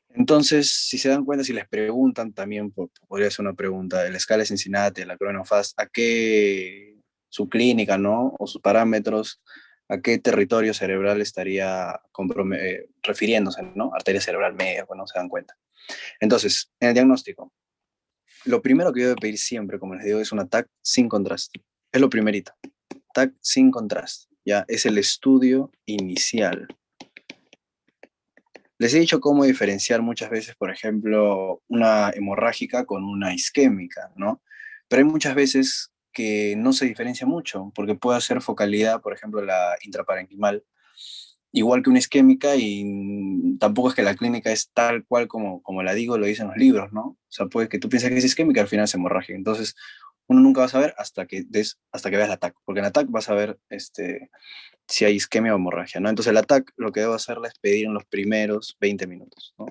Entonces, si se dan cuenta, si les preguntan también, podría ser una pregunta, el escala de Cincinnati, el acrónimo FAST, ¿a qué su clínica, ¿no? O sus parámetros, a qué territorio cerebral estaría refiriéndose, ¿no? Arteria cerebral media, pues no se dan cuenta. Entonces, en el diagnóstico, lo primero que yo debo pedir siempre, como les digo, es un TAC sin contraste. Es lo primerito. TAC sin contraste. Ya, es el estudio inicial. Les he dicho cómo diferenciar muchas veces, por ejemplo, una hemorrágica con una isquémica, ¿no? Pero hay muchas veces que no se diferencia mucho, porque puede hacer focalidad, por ejemplo, la intraparenquimal, igual que una isquémica, y tampoco es que la clínica es tal cual como la digo, lo dicen los libros, ¿no? O sea, puede que tú pienses que es isquémica, al final es hemorrágica. Entonces, uno nunca va a saber hasta que veas la TAC, porque en la TAC vas a ver si hay isquemia o hemorragia, ¿no? Entonces el ATAC lo que debo hacerle es pedir en los primeros 20 minutos, ¿no?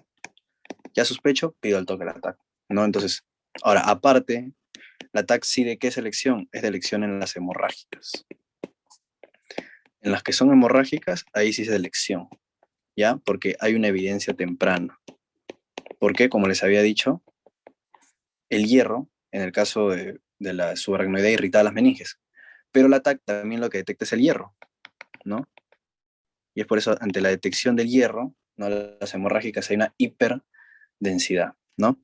Ya sospecho, pido al toque el ATAC, ¿no? Entonces, ahora, aparte, la ATAC sí de qué selección, es de elección en las hemorrágicas. En las que son hemorrágicas, ahí sí es de elección, ¿ya? Porque hay una evidencia temprana. Porque, como les había dicho, el hierro, en el caso de la subaracnoidea, irrita las meninges, pero la ATAC también lo que detecta es el hierro, ¿no? Y es por eso, ante la detección del hierro, ¿no? Las hemorrágicas hay una hiperdensidad, ¿no?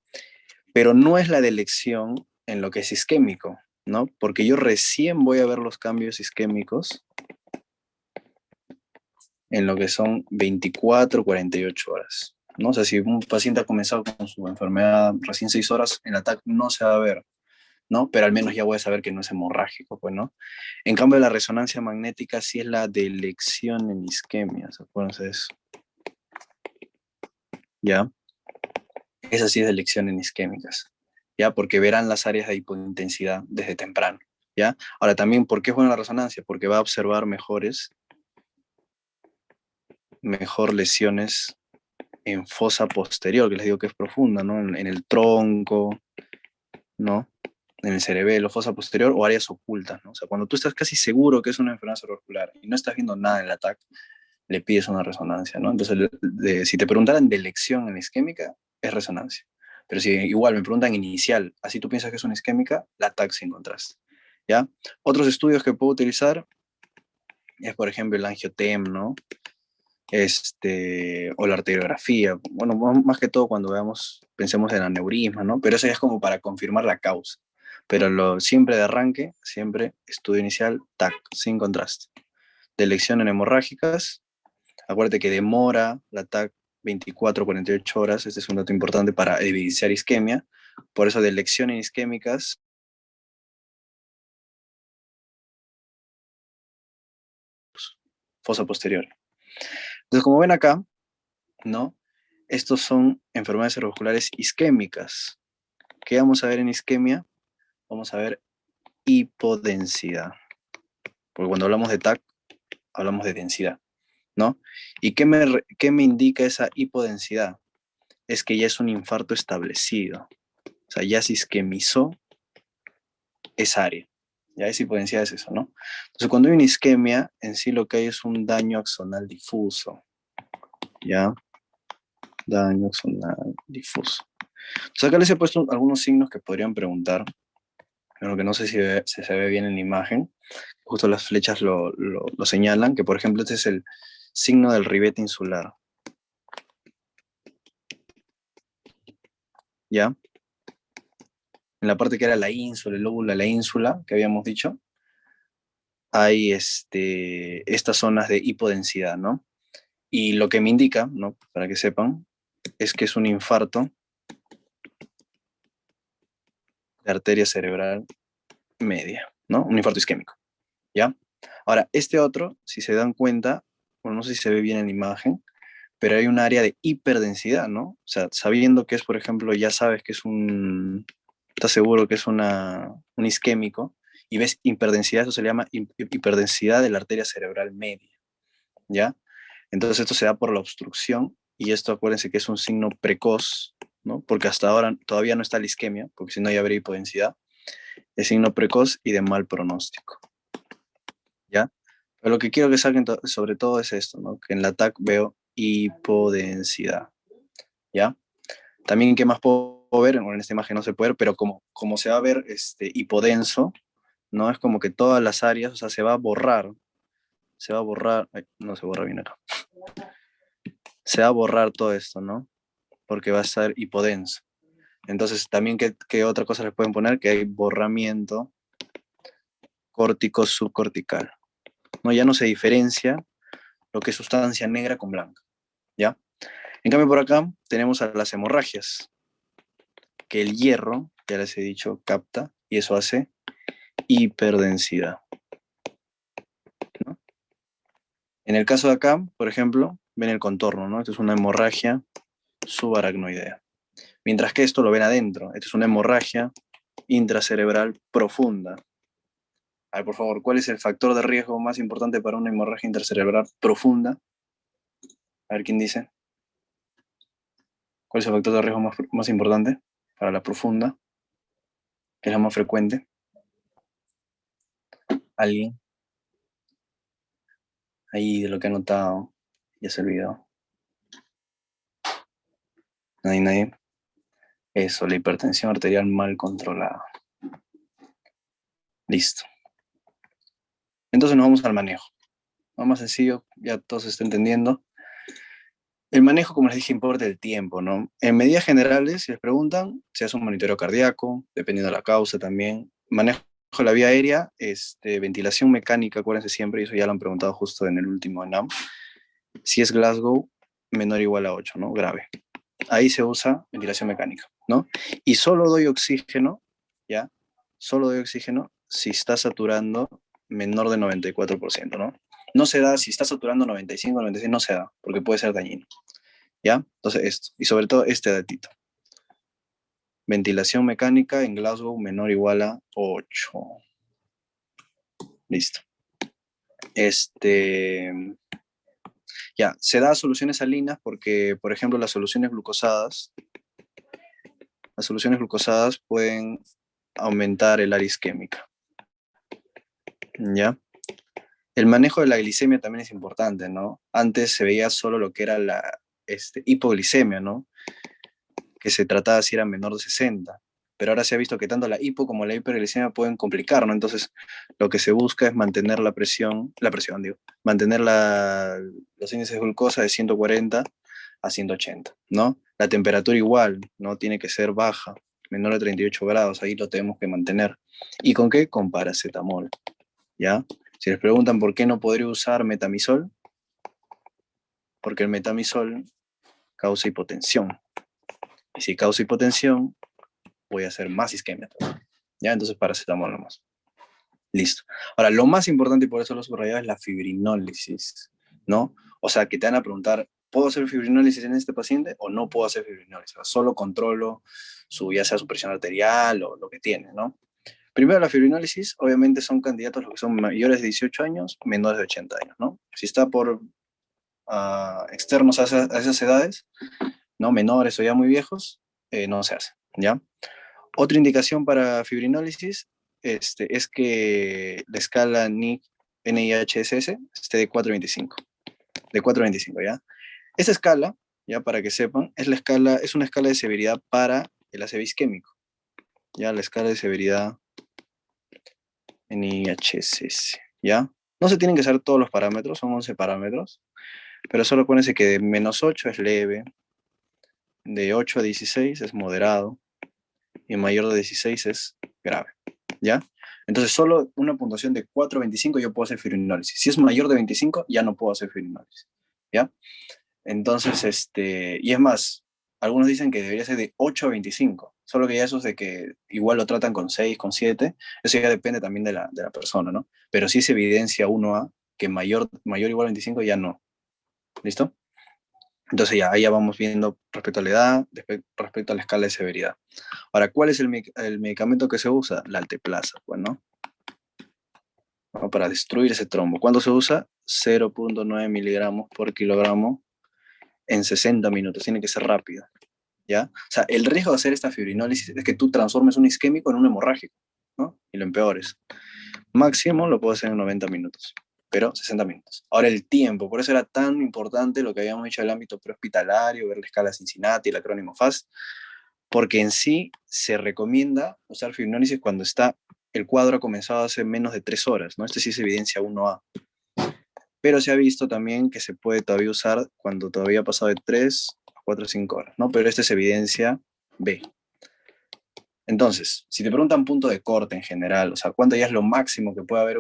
Pero no es la de elección en lo que es isquémico, ¿no? Porque yo recién voy a ver los cambios isquémicos en lo que son 24, 48 horas, ¿no? O sea, si un paciente ha comenzado con su enfermedad recién 6 horas, el ataque no se va a ver, ¿no? Pero al menos ya voy a saber que no es hemorrágico, pues, ¿no? En cambio, la resonancia magnética sí es la de elección en isquemia, ¿se acuerdan de eso? ¿Ya? Esa sí es de elección en isquémicas, ¿ya? Porque verán las áreas de hipointensidad desde temprano, ¿ya? Ahora también, ¿por qué es buena la resonancia? Porque va a observar mejor lesiones en fosa posterior, que les digo que es profunda, ¿no? En el tronco, ¿no? En el cerebelo, fosa posterior o áreas ocultas, ¿no? O sea, cuando tú estás casi seguro que es una enfermedad cerebrovascular y no estás viendo nada en el ataque, le pides una resonancia, ¿no? Entonces, si te preguntaran de elección en isquémica, es resonancia. Pero si igual me preguntan inicial, así tú piensas que es una isquémica, la TAC sin contraste, ¿ya? Otros estudios que puedo utilizar es, por ejemplo, el angiotem, ¿no? O la arteriografía. Bueno, más que todo cuando pensemos en aneurisma, ¿no? Pero eso ya es como para confirmar la causa. Pero siempre de arranque, siempre estudio inicial, TAC, sin contraste. De elección en hemorrágicas, acuérdate que demora la TAC 24 48 horas, este es un dato importante para evidenciar isquemia, por eso de elección en isquémicas, fosa posterior. Entonces, como ven acá, ¿no? Estos son enfermedades cerebrovasculares isquémicas. ¿Qué vamos a ver en isquemia? Vamos a ver hipodensidad. Porque cuando hablamos de TAC, hablamos de densidad, ¿no? ¿Y qué me indica esa hipodensidad? Es que ya es un infarto establecido. O sea, ya se isquemizó esa área. Ya esa hipodensidad es eso, ¿no? Entonces, cuando hay una isquemia, en sí lo que hay es un daño axonal difuso. ¿Ya? Daño axonal difuso. Entonces, acá les he puesto algunos signos que podrían preguntar, pero que no sé si se ve bien en la imagen. Justo las flechas lo señalan, que por ejemplo este es el signo del ribete insular. ¿Ya? En la parte que era la ínsula, el lóbulo de la ínsula, que habíamos dicho, hay estas zonas de hipodensidad, ¿no? Y lo que me indica, ¿no? Para que sepan, es que es un infarto de arteria cerebral media, ¿no? Un infarto isquémico, ¿ya? Ahora, este otro, si se dan cuenta, bueno, no sé si se ve bien en la imagen, pero hay un área de hiperdensidad, ¿no? O sea, sabiendo que es, por ejemplo, ya sabes que es estás seguro que es un isquémico, y ves hiperdensidad, eso se le llama hiperdensidad de la arteria cerebral media, ¿ya? Entonces esto se da por la obstrucción, y esto acuérdense que es un signo precoz, ¿no? Porque hasta ahora todavía no está la isquemia, porque si no ya habría hipodensidad, es signo precoz y de mal pronóstico, ¿ya? Pero lo que quiero que saquen sobre todo es esto, ¿no? Que en la TAC veo hipodensidad, ¿ya? También, ¿qué más puedo ver? Bueno, en esta imagen no se puede ver, pero como se va a ver hipodenso, ¿no? Es como que todas las áreas, o sea, se va a borrar, ay, no se borra bien acá, se va a borrar todo esto, ¿no? Porque va a estar hipodenso. Entonces, también, ¿qué otra cosa le pueden poner? Que hay borramiento córtico subcortical, ¿no? Ya no se diferencia lo que es sustancia negra con blanca, ¿ya? En cambio, por acá tenemos a las hemorragias, que el hierro, ya les he dicho, capta, y eso hace hiperdensidad, ¿no? En el caso de acá, por ejemplo, ven el contorno, ¿no? Esto es una hemorragia subaracnoidea. Mientras que esto lo ven adentro. Esto es una hemorragia intracerebral profunda. A ver, por favor, ¿cuál es el factor de riesgo más importante para una hemorragia intracerebral profunda? A ver, ¿quién dice? ¿Cuál es el factor de riesgo más importante para la profunda? Que es la más frecuente. ¿Alguien? Ahí de lo que ha notado. Ya se olvidó. Nadie. Eso, la hipertensión arterial mal controlada. Listo. Entonces nos vamos al manejo. Lo más sencillo, ya todos se está entendiendo. El manejo, como les dije, importa el tiempo, ¿no? En medidas generales, si les preguntan, se hace un monitoreo cardíaco, dependiendo de la causa también. Manejo de la vía aérea, ventilación mecánica, acuérdense siempre, y eso ya lo han preguntado justo en el último ENAM. Si es Glasgow, menor o igual a 8, ¿no? Grave. Ahí se usa ventilación mecánica, ¿no? Y solo doy oxígeno, ¿ya? Solo doy oxígeno si está saturando menor de 94%, ¿no? No se da, si está saturando 95, 96, no se da, porque puede ser dañino, ¿ya? Entonces esto, y sobre todo este datito. Ventilación mecánica en Glasgow menor o igual a 8. Listo. Ya, se da soluciones salinas porque, por ejemplo, las soluciones glucosadas pueden aumentar el área isquémica, ¿ya? El manejo de la glicemia también es importante, ¿no? Antes se veía solo lo que era la hipoglicemia, ¿no? Que se trataba si era menor de 60. Pero ahora se ha visto que tanto la hipo como la hiperglicemia pueden complicar, ¿no? Entonces, lo que se busca es mantener digo, mantener los índices de glucosa de 140 a 180, ¿no? La temperatura igual, ¿no? Tiene que ser baja, menor de 38 grados, ahí lo tenemos que mantener. ¿Y con qué? Con paracetamol, ¿ya? Si les preguntan por qué no podría usar metamizol, porque el metamizol causa hipotensión. Y si causa hipotensión, voy a hacer más isquemia. ¿Ya? Entonces paracetamol nomás. Listo. Ahora, lo más importante, y por eso lo subrayaba, es la fibrinólisis, ¿no? O sea, que te van a preguntar, ¿puedo hacer fibrinólisis en este paciente o no puedo hacer fibrinólisis? O sea, solo controlo ya sea su presión arterial o lo que tiene, ¿no? Primero, la fibrinólisis, obviamente son candidatos los que son mayores de 18 años, menores de 80 años, ¿no? Si está por externos a esas edades, ¿no? Menores o ya muy viejos, no se hace, ¿ya? Otra indicación para fibrinólisis es que la escala NIHSS esté de 4.25. De 4.25, ¿ya? Esta escala, ya para que sepan, es una escala de severidad para el ACV isquémico. Ya, la escala de severidad NIHSS, ¿ya? No se tienen que saber todos los parámetros, son 11 parámetros, pero solo acuérdense que de -8 es leve, de 8 a 16 es moderado, y mayor de 16 es grave, ¿ya? Entonces, solo una puntuación de 4.25 yo puedo hacer fibrinólisis. Si es mayor de 25, ya no puedo hacer fibrinólisis, ¿ya? Entonces, y es más, algunos dicen que debería ser de 8 a 25, solo que ya eso es de que igual lo tratan con 6, con 7, eso ya depende también de la persona, ¿no? Pero si es evidencia 1A, que mayor o igual a 25 ya no. ¿Listo? Entonces ya, ahí ya vamos viendo respecto a la edad, respecto a la escala de severidad. Ahora, ¿cuál es el medicamento que se usa? La alteplasa, pues, ¿no? ¿No? Para destruir ese trombo. ¿Cuándo se usa? 0.9 miligramos por kilogramo en 60 minutos. Tiene que ser rápido, ¿ya? O sea, el riesgo de hacer esta fibrinólisis es que tú transformes un isquémico en un hemorrágico, ¿no? Y lo empeores. Máximo lo puedo hacer en 90 minutos, pero 60 minutos. Ahora el tiempo, por eso era tan importante lo que habíamos hecho del ámbito prehospitalario, ver la escala Cincinnati, el acrónimo FAST, porque en sí se recomienda usar fibrinólisis cuando el cuadro ha comenzado hace menos de 3 horas, ¿no? Este sí es evidencia 1A. Pero se ha visto también que se puede todavía usar cuando todavía ha pasado de 3 a 4 o 5 horas, ¿no? Pero esta es evidencia B. Entonces, si te preguntan punto de corte en general, o sea, cuánto ya es lo máximo que puede haber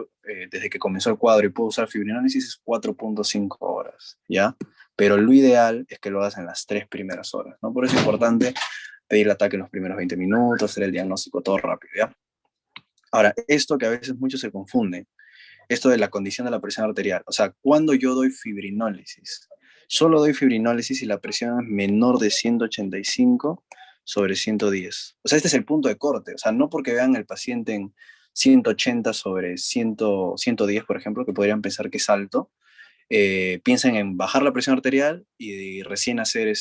desde que comenzó el cuadro y puedo usar fibrinólisis, es 4.5 horas, ¿ya? Pero lo ideal es que lo hagas en las 3 primeras horas, ¿no? Por eso es importante pedir el ataque en los primeros 20 minutos, hacer el diagnóstico todo rápido, ¿ya? Ahora, esto que a veces muchos se confunden, esto de la condición de la presión arterial, o sea, cuando yo doy fibrinólisis, solo doy fibrinólisis si la presión es menor de 185 sobre 110. O sea, este es el punto de corte, o sea, no porque vean el paciente en 180 sobre 100, 110, por ejemplo, que podrían pensar que es alto, piensen en bajar la presión arterial y recién hacer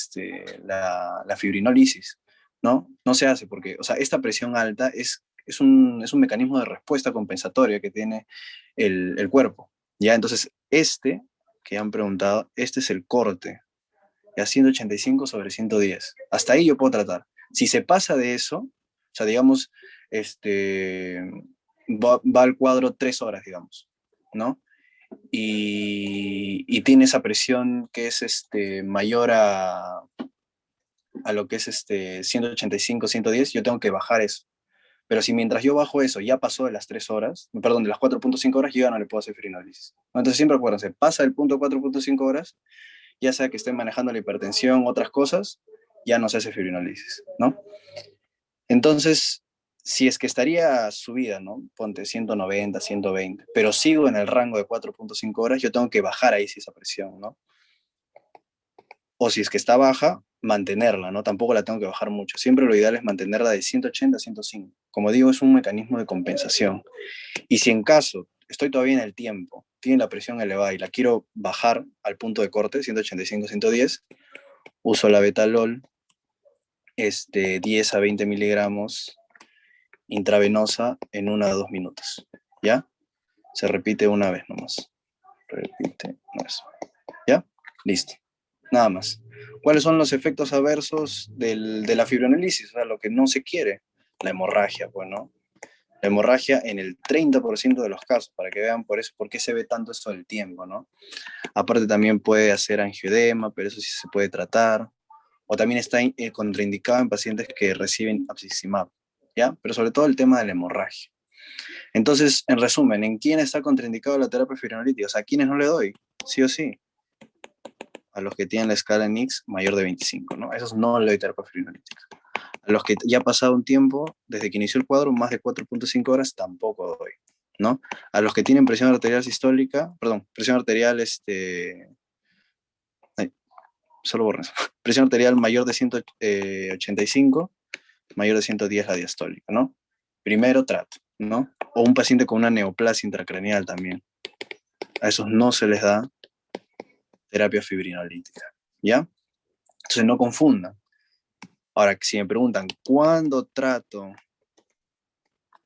la fibrinólisis, ¿no? No se hace porque, o sea, esta presión alta es un mecanismo de respuesta compensatoria que tiene el cuerpo, ¿ya? Entonces, que han preguntado, este es el corte, ya 185 sobre 110. Hasta ahí yo puedo tratar. Si se pasa de eso, o sea, digamos, va al cuadro 3 horas, digamos, ¿no? Y tiene esa presión que es mayor a lo que es 185, 110, yo tengo que bajar eso. Pero si mientras yo bajo eso ya pasó de las 3 horas, perdón, de las 4.5 horas, yo ya no le puedo hacer fibrinólisis. Entonces siempre acuérdense, pasa el punto 4.5 horas, ya sea que estén manejando la hipertensión, otras cosas, ya no se hace fibrinólisis, ¿no? Entonces, si es que estaría subida, ¿no? Ponte 190, 120, pero sigo en el rango de 4.5 horas, yo tengo que bajar ahí sí esa presión, ¿no? O si es que está baja, mantenerla, ¿no? Tampoco la tengo que bajar mucho. Siempre lo ideal es mantenerla de 180 a 105. Como digo, es un mecanismo de compensación. Y si en caso estoy todavía en el tiempo, tiene la presión elevada y la quiero bajar al punto de corte, 185, 110, uso la Betalol, 10 a 20 miligramos intravenosa en 1 a 2 minutos. ¿Ya? Se repite una vez nomás. Repite una vez. ¿Ya? Listo. Nada más. ¿Cuáles son los efectos adversos de la fibrinólisis? O sea, lo que no se quiere. La hemorragia, pues, ¿no? La hemorragia en el 30% de los casos, para que vean por qué se ve tanto esto del tiempo, ¿no? Aparte también puede hacer angioedema, pero eso sí se puede tratar. o también está contraindicado en pacientes que reciben abcicimab, ¿ya? Pero sobre todo el tema de la hemorragia. Entonces, en resumen, ¿en quién está contraindicado la terapia fibrinolítica? O sea, ¿a quiénes no le doy? Sí o sí. A los que tienen la escala NIX mayor de 25, ¿no? A esos no le doy terapia fibrinolítica. A los que ya ha pasado un tiempo, desde que inició el cuadro, más de 4.5 horas, tampoco doy, ¿no? A los que tienen presión arterial sistólica, perdón, presión arterial, ay, solo borren eso. Presión arterial mayor de 185, mayor de 110 la diastólica, ¿no? Primero trato, ¿no? O un paciente con una neoplasia intracraneal también. A esos no se les da terapia fibrinolítica, ¿ya? Entonces no confundan. Ahora, si me preguntan, ¿cuándo trato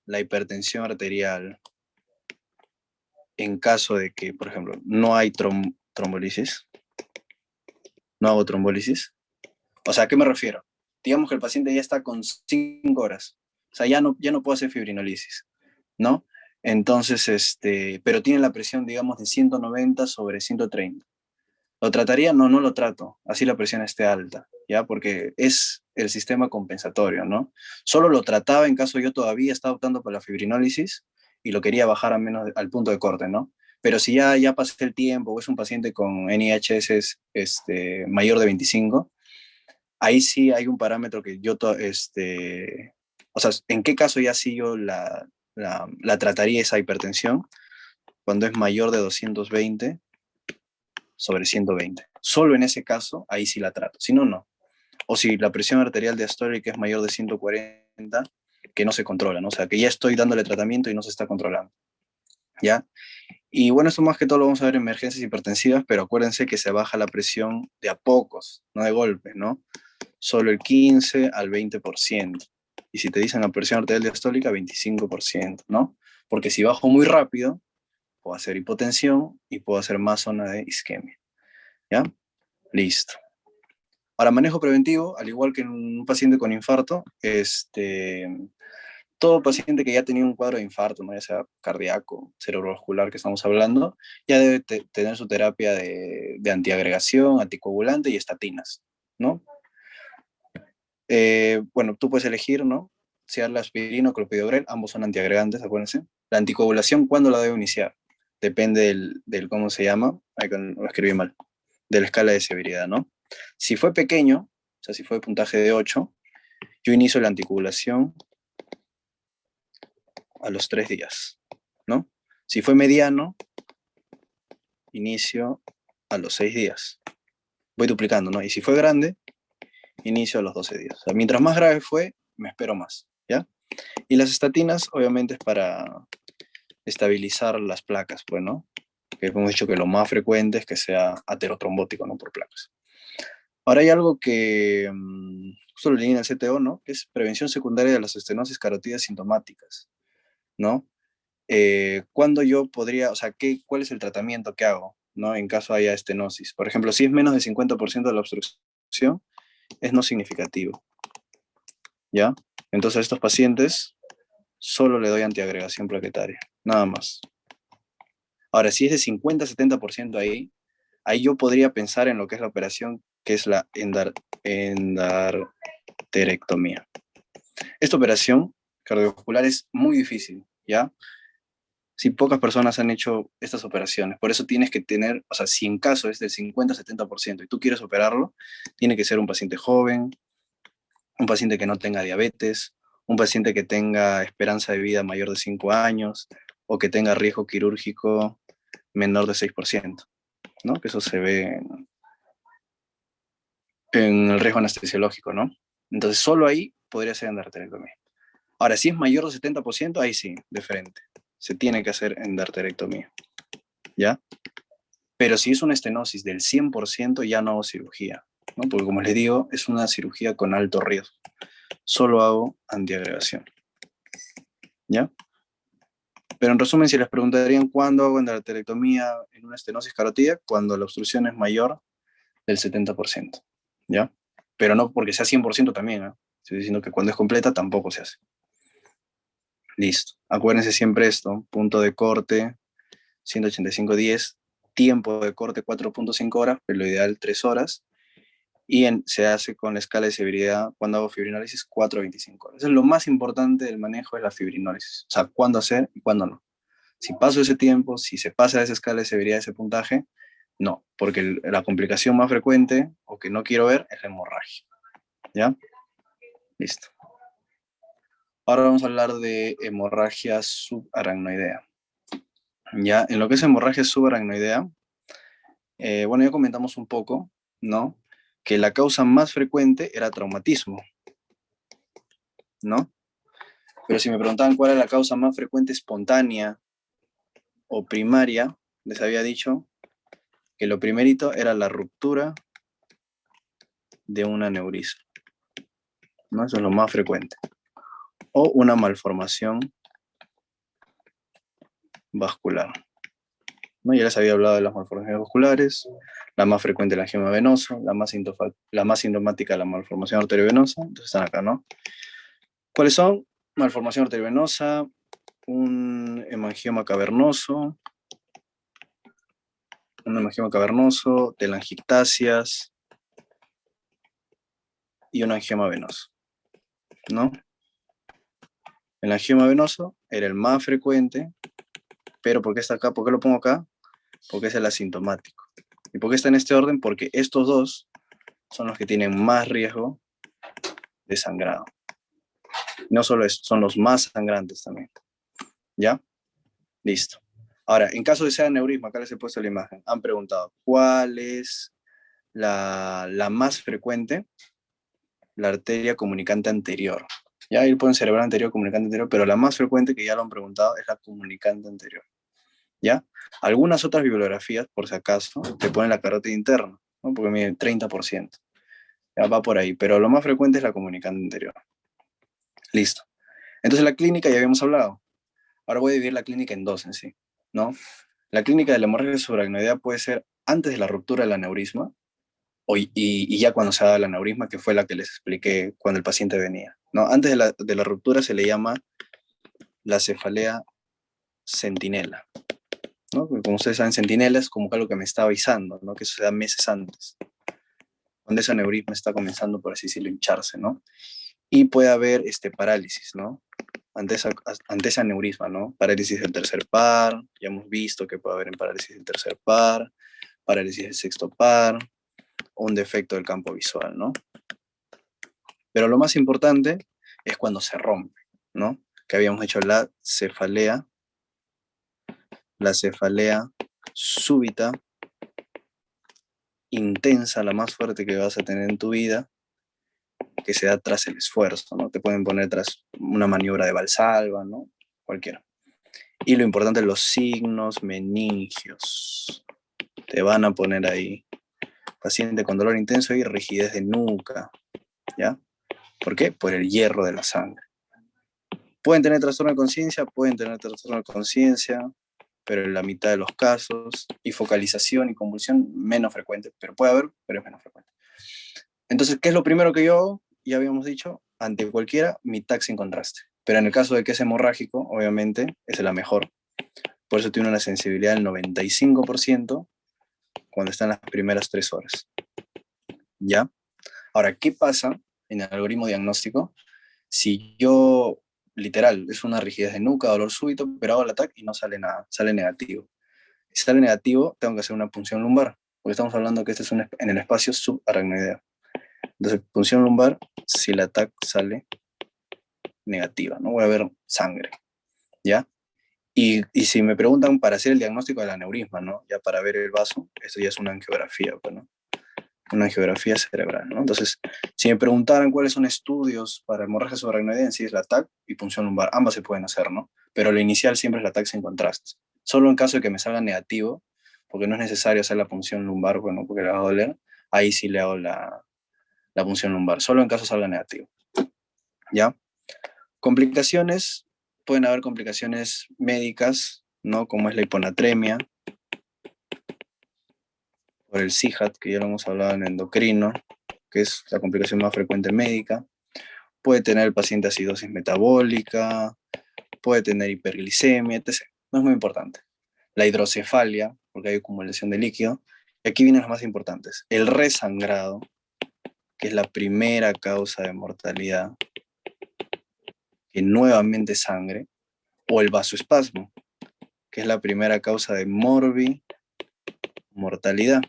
la hipertensión arterial en caso de que, por ejemplo, no hay trombolisis? No hago trombolisis. O sea, ¿a qué me refiero? Digamos que el paciente ya está con 5 horas. O sea, ya no puedo hacer fibrinolisis, ¿no? Entonces, pero tiene la presión, digamos, de 190 sobre 130. ¿Lo trataría? No, no lo trato. Así la presión esté alta, ¿ya? Porque es el sistema compensatorio, ¿no? Solo lo trataba en caso yo todavía estaba optando por la fibrinólisis y lo quería bajar al punto de corte, ¿no? Pero si ya pasé el tiempo o es un paciente con NIHS mayor de 25, ahí sí hay un parámetro que o sea, ¿en qué caso ya sí yo la trataría esa hipertensión? Cuando es mayor de 220 sobre 120. Solo en ese caso, ahí sí la trato. Si no, no. O si la presión arterial diastólica es mayor de 140, que no se controla, ¿no? O sea, que ya estoy dándole tratamiento y no se está controlando, ¿ya? Y bueno, esto más que todo lo vamos a ver en emergencias hipertensivas, pero acuérdense que se baja la presión de a pocos, no de golpe, ¿no? Solo el 15 al 20%. Y si te dicen la presión arterial diastólica, 25%, ¿no? Porque si bajo muy rápido, puedo hacer hipotensión y puedo hacer más zona de isquemia, ¿ya? Listo. Para manejo preventivo, al igual que en un paciente con infarto, todo paciente que ya ha tenido un cuadro de infarto, ¿no? Ya sea cardíaco, cerebrovascular que estamos hablando, ya debe tener su terapia de antiagregación, anticoagulante y estatinas, ¿no? Bueno, tú puedes elegir, ¿no? Si darle aspirina o clopidogrel, ambos son antiagregantes, acuérdense. La anticoagulación, ¿cuándo la debo iniciar? Depende del ¿cómo se llama? Ahí lo escribí mal. De la escala de severidad, ¿no? Si fue pequeño, o sea, si fue puntaje de 8, yo inicio la anticoagulación a los 3 días, ¿no? Si fue mediano, inicio a los 6 días. Voy duplicando, ¿no? Y si fue grande, inicio a los 12 días. O sea, mientras más grave fue, me espero más, ¿ya? Y las estatinas, obviamente, es para estabilizar las placas, pues, ¿no? Que hemos dicho que lo más frecuente es que sea aterotrombótico, ¿no? Por placas. Ahora hay algo que justo lo leí en el CTO, ¿no? Que es prevención secundaria de las estenosis carotidas sintomáticas, ¿no? ¿Cuándo yo podría, o sea, cuál es el tratamiento que hago, ¿no? En caso haya estenosis. Por ejemplo, si es menos del 50% de la obstrucción, es no significativo, ¿ya? Entonces a estos pacientes solo le doy antiagregación plaquetaria, nada más. Ahora, si es de 50-70% ahí yo podría pensar en lo que es la operación, que es la endarterectomía. Esta operación cardiovascular es muy difícil, ¿ya? Si pocas personas han hecho estas operaciones, por eso tienes que tener, o sea, si en caso es del 50-70% y tú quieres operarlo, tiene que ser un paciente joven, un paciente que no tenga diabetes, un paciente que tenga esperanza de vida mayor de 5 años o que tenga riesgo quirúrgico menor de 6%, ¿no? Que eso se ve en el riesgo anestesiológico, ¿no? Entonces, solo ahí podría ser endarterectomía. Ahora, si es mayor del 70%, ahí sí, de frente. Se tiene que hacer endarterectomía, ¿ya? Pero si es una estenosis del 100%, ya no hago cirugía, ¿no? Porque como les digo, es una cirugía con alto riesgo. Solo hago antiagregación, ¿ya? Pero en resumen, si les preguntarían cuándo hago endarterectomía en una estenosis carotídea, cuando la obstrucción es mayor del 70%, ¿ya? Pero no porque sea 100% también, ¿eh? Estoy diciendo que cuando es completa tampoco se hace. Listo. Acuérdense siempre esto, punto de corte 185-10, tiempo de corte 4.5 horas, pero lo ideal 3 horas. y se hace con la escala de severidad, cuando hago fibrinólisis, 4 a 25 horas. Eso es lo más importante del manejo de la fibrinólisis, o sea, cuándo hacer y cuándo no. Si paso ese tiempo, si se pasa esa escala de severidad, ese puntaje, no, porque la complicación más frecuente, o que no quiero ver, es la hemorragia. ¿Ya? Listo. Ahora vamos a hablar de hemorragia subaracnoidea. Ya, en lo que es hemorragia subaracnoidea, bueno, ya comentamos un poco, ¿no? Que la causa más frecuente era traumatismo, ¿no? Pero si me preguntaban cuál era la causa más frecuente espontánea o primaria, les había dicho que lo primerito era la ruptura de un aneurisma, ¿no? Eso es lo más frecuente. O una malformación vascular, ¿no? Ya les había hablado de las malformaciones vasculares, la más frecuente el angioma venoso, la más sintomática la malformación arteriovenosa, entonces están acá, ¿no? ¿Cuáles son? Malformación arteriovenosa, un hemangioma cavernoso, telangiectasias y un angioma venoso, ¿no? El angioma venoso era el más frecuente, pero ¿por qué está acá? ¿Por qué lo pongo acá? Porque es el asintomático. ¿Y por qué está en este orden? Porque estos dos son los que tienen más riesgo de sangrado. No solo eso, son los más sangrantes también. ¿Ya? Listo. Ahora, en caso de ser aneurisma, acá les he puesto la imagen, han preguntado, ¿cuál es la más frecuente? La arteria comunicante anterior. Ya ahí ponen cerebral anterior, comunicante anterior, pero la más frecuente, que ya lo han preguntado, es la comunicante anterior. ¿Ya? Algunas otras bibliografías, por si acaso, te ponen la carótida interna, ¿no? Porque mide 30%. Ya va por ahí, pero lo más frecuente es la comunicante anterior. Listo. Entonces la clínica ya habíamos hablado. Ahora voy a dividir la clínica en dos en sí, ¿no? La clínica de la hemorragia subaracnoidea puede ser antes de la ruptura del aneurisma y ya cuando se da el aneurisma, que fue la que les expliqué cuando el paciente venía, ¿no? Antes de la ruptura se le llama la cefalea centinela, ¿no? Porque como ustedes saben, centinela es como algo que me está avisando, ¿no? Que eso se da meses antes, cuando ese aneurisma está comenzando, por así decirlo, a hincharse, ¿no? Y puede haber parálisis, ¿no? Ante ese aneurisma, ¿no? Parálisis del tercer par, ya hemos visto que puede haber en parálisis del tercer par, parálisis del sexto par, o un defecto del campo visual, ¿no? Pero lo más importante es cuando se rompe, ¿no? Que habíamos hecho la cefalea súbita, intensa, la más fuerte que vas a tener en tu vida, que se da tras el esfuerzo, ¿no? Te pueden poner tras una maniobra de Valsalva, ¿no? Cualquiera. Y lo importante, los signos meningios. Te van a poner ahí. Paciente con dolor intenso y rigidez de nuca, ¿ya? ¿Por qué? Por el hierro de la sangre. Pueden tener trastorno de conciencia, pero en la mitad de los casos, y focalización y convulsión menos frecuente, pero puede haber, pero es menos frecuente. Entonces, ¿qué es lo primero que yo hago? Ya habíamos dicho, ante cualquiera, mi TAC sin contraste. Pero en el caso de que es hemorrágico, obviamente, es la mejor. Por eso tiene una sensibilidad del 95% cuando está en las primeras 3 horas. ¿Ya? Ahora, ¿qué pasa en el algoritmo diagnóstico si yo, literal, es una rigidez de nuca, dolor súbito, pero hago el ataque y no sale nada, sale negativo? Si sale negativo, tengo que hacer una punción lumbar, porque estamos hablando que este es en el espacio subaracnoideo. Entonces, punción lumbar, si la TAC sale negativa, no voy a ver sangre, ¿ya? Y si me preguntan para hacer el diagnóstico del aneurisma, ¿no? Ya para ver el vaso, esto ya es una angiografía, pues, ¿no? Una angiografía cerebral, ¿no? Entonces, si me preguntaran cuáles son estudios para hemorragia subaracnoidea, en sí es la TAC y punción lumbar, ambas se pueden hacer, ¿no? Pero lo inicial siempre es la TAC sin contraste. Solo en caso de que me salga negativo, porque no es necesario hacer la punción lumbar, bueno, porque le va a doler, ahí sí le hago la punción lumbar, solo en caso salga negativo, ¿ya? Complicaciones, pueden haber complicaciones médicas, ¿no? Como es la hiponatremia, por el CIJAT, que ya lo hemos hablado en endocrino, que es la complicación más frecuente médica. Puede tener el paciente acidosis metabólica, puede tener hiperglicemia, etc. No es muy importante. La hidrocefalia, porque hay acumulación de líquido. Y aquí vienen los más importantes. El resangrado, que es la primera causa de mortalidad, que nuevamente sangre, o el vasoespasmo, que es la primera causa de mortalidad,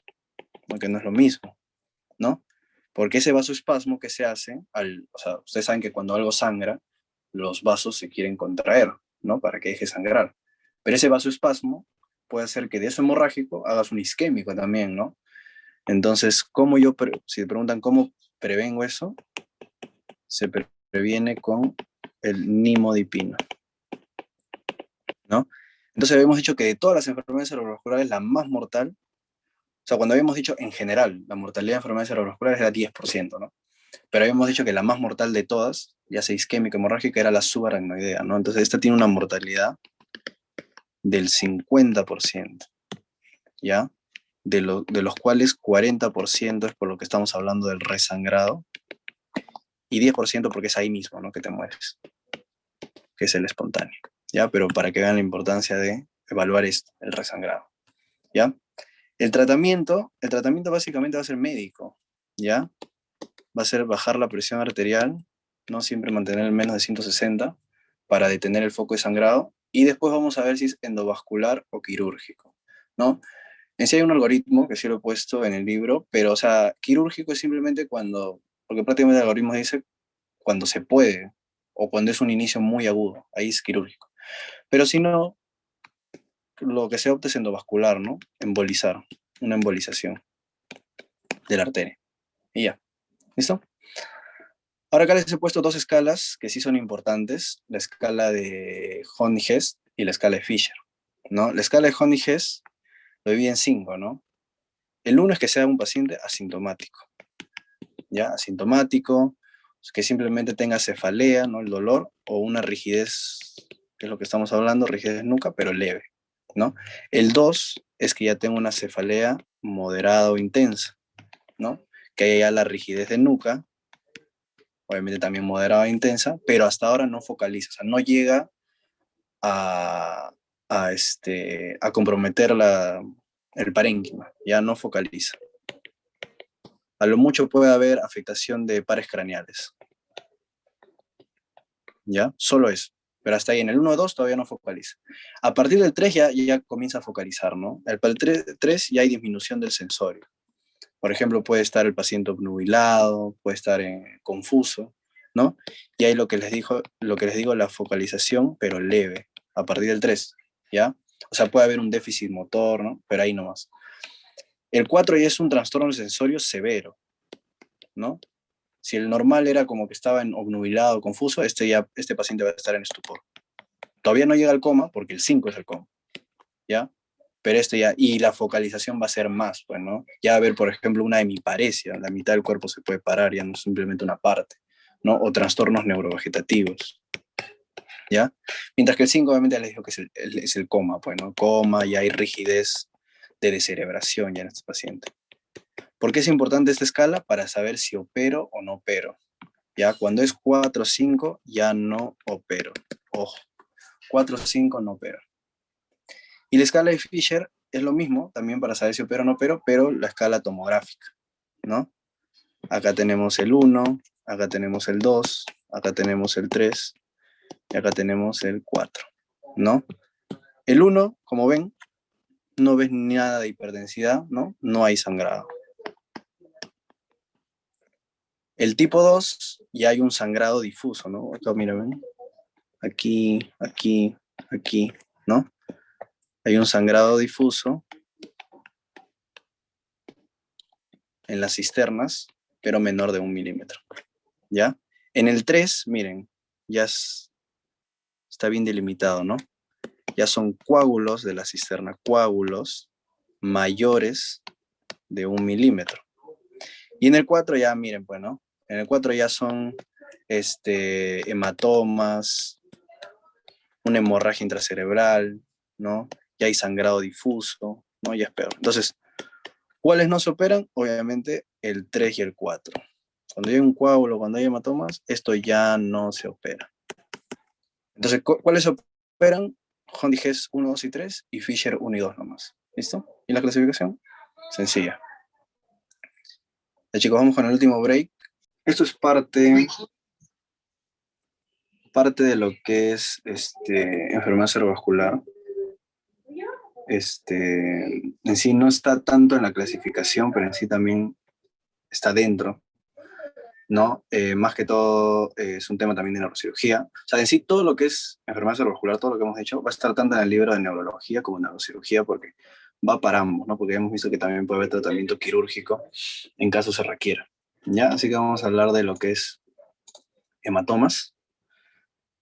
¿no? Que no es lo mismo, ¿no? Porque ese vasoespasmo que se hace, o sea, ustedes saben que cuando algo sangra, los vasos se quieren contraer, ¿no? Para que deje sangrar. Pero ese vasoespasmo puede hacer que de eso hemorrágico hagas un isquémico también, ¿no? Entonces, si te preguntan cómo prevengo eso, se previene con el nimodipino, ¿no? Entonces habíamos dicho que de todas las enfermedades cerebrovasculares, la más mortal, o sea, cuando habíamos dicho en general, la mortalidad de enfermedades cerebrovasculares era 10%, ¿no? Pero habíamos dicho que la más mortal de todas, ya sea isquémica, hemorrágica, era la subaracnoidea, ¿no? Entonces esta tiene una mortalidad del 50%, ¿ya? De los cuales 40% es por lo que estamos hablando del resangrado, y 10% porque es ahí mismo, ¿no? Que te mueres, que es el espontáneo, ¿ya? Pero para que vean la importancia de evaluar esto, el resangrado, ¿ya? El tratamiento básicamente va a ser médico, ¿ya? Va a ser bajar la presión arterial, no siempre mantener en menos de 160 para detener el foco de sangrado, y después vamos a ver si es endovascular o quirúrgico, ¿no? En sí hay un algoritmo que sí lo he puesto en el libro, pero, o sea, quirúrgico es simplemente porque prácticamente el algoritmo dice cuando se puede, o cuando es un inicio muy agudo, ahí es quirúrgico. Pero si no, lo que se opta es endovascular, ¿no? Embolizar, una embolización de la arteria. Y ya, ¿listo? Ahora acá les he puesto dos escalas que sí son importantes, la escala de Honey-Hess y la escala de Fisher, ¿no? La escala de Honey-Hess lo divide en 5, ¿no? El 1 es que sea un paciente asintomático, ¿ya? Asintomático, que simplemente tenga cefalea, ¿no? El dolor, o una rigidez, que es lo que estamos hablando, rigidez nuca, pero leve, ¿no? El 2 es que ya tenga una cefalea moderada o intensa, ¿no? Que haya la rigidez de nuca, obviamente también moderada e intensa, pero hasta ahora no focaliza, o sea, no llega a, a comprometer el parénquima, ya no focaliza. A lo mucho puede haber afectación de pares craneales, ¿ya? Solo eso. Pero hasta ahí, en el 1 o 2 todavía no focaliza. A partir del 3 ya comienza a focalizar, ¿no? Para el 3 ya hay disminución del sensorio. Por ejemplo, puede estar el paciente obnubilado, puede estar confuso, ¿no? Y ahí lo que les digo, la focalización, pero leve, a partir del 3, ¿ya? O sea, puede haber un déficit motor, ¿no? Pero ahí nomás. El 4 ya es un trastorno sensorio severo, ¿no? Si el normal era como que estaba en obnubilado, confuso, este paciente va a estar en estupor. Todavía no llega al coma, porque el 5 es el coma, ¿ya? Pero y la focalización va a ser más, pues, ¿no? Ya va a haber, por ejemplo, una hemiparesia, la mitad del cuerpo se puede parar, ya no es simplemente una parte, ¿no? O trastornos neurovegetativos, ¿ya? Mientras que el 5 obviamente les digo que es el coma, pues, ¿no? Coma, y hay rigidez de descerebración ya en este paciente. ¿Por qué es importante esta escala? Para saber si opero o no opero, ¿ya? Cuando es 4 o 5, ya no opero, ojo, 4 o 5 no opero. Y la escala de Fisher es lo mismo, también para saber si opero o no opero, pero la escala tomográfica, ¿no? Acá tenemos el 1, acá tenemos el 2, acá tenemos el 3, y acá tenemos el 4, ¿no? El 1, como ven, no ves nada de hiperdensidad, ¿no? No hay sangrado. El tipo 2, ya hay un sangrado difuso, ¿no? Acá, mira, ven. Aquí, aquí, aquí, ¿no? Hay un sangrado difuso en las cisternas, pero menor de 1 milímetro, ¿ya? En el 3, miren, ya está bien delimitado, ¿no? Ya son coágulos de la cisterna, coágulos mayores de 1 milímetro. Y en el 4 ya, miren, pues, ¿no? En el 4 ya son hematomas, una hemorragia intracerebral, ¿no? Ya hay sangrado difuso, ¿no? Ya es peor. Entonces, ¿cuáles no se operan? Obviamente el 3 y el 4. Cuando hay un coágulo, cuando hay hematomas, esto ya no se opera. Entonces, ¿cuáles se operan? Honey-Hess 1, 2 y 3 y Fisher 1 y 2 nomás. ¿Listo? ¿Y la clasificación? Sencilla. Ya, chicos, vamos con el último break Esto es parte de lo que es enfermedad cerebrovascular. En sí no está tanto en la clasificación, pero en sí también está dentro, ¿no? Más que todo es un tema también de neurocirugía. O sea, en sí todo lo que es enfermedad cerebrovascular, todo lo que hemos hecho, va a estar tanto en el libro de neurología como en neurocirugía, porque va para ambos, ¿no? Porque hemos visto que también puede haber tratamiento quirúrgico en caso se requiera, ¿ya? Así que vamos a hablar de lo que es hematomas.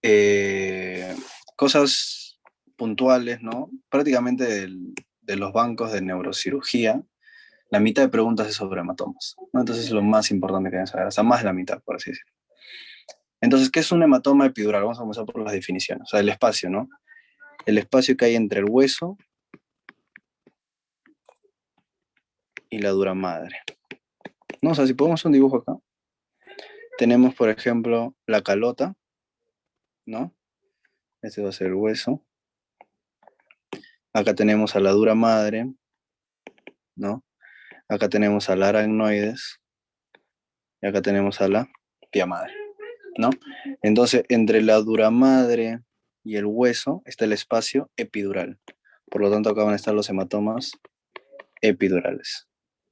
Eh, Cosas puntuales, ¿no? Prácticamente de los bancos de neurocirugía, la mitad de preguntas es sobre hematomas, ¿no? Entonces es lo más importante que deben saber, o sea, más de la mitad, por así decirlo. Entonces, ¿qué es un hematoma epidural? Vamos a comenzar por las definiciones, o sea, el espacio, ¿no? El espacio que hay entre el hueso y la dura madre, ¿no? O sea, si ponemos un dibujo acá, tenemos, por ejemplo, la calota, ¿no? Este va a ser el hueso. Acá tenemos a la dura madre, ¿no? Acá tenemos a la aracnoides y acá tenemos a la pia madre, ¿no? Entonces, entre la dura madre y el hueso está el espacio epidural. Por lo tanto, acá van a estar los hematomas epidurales,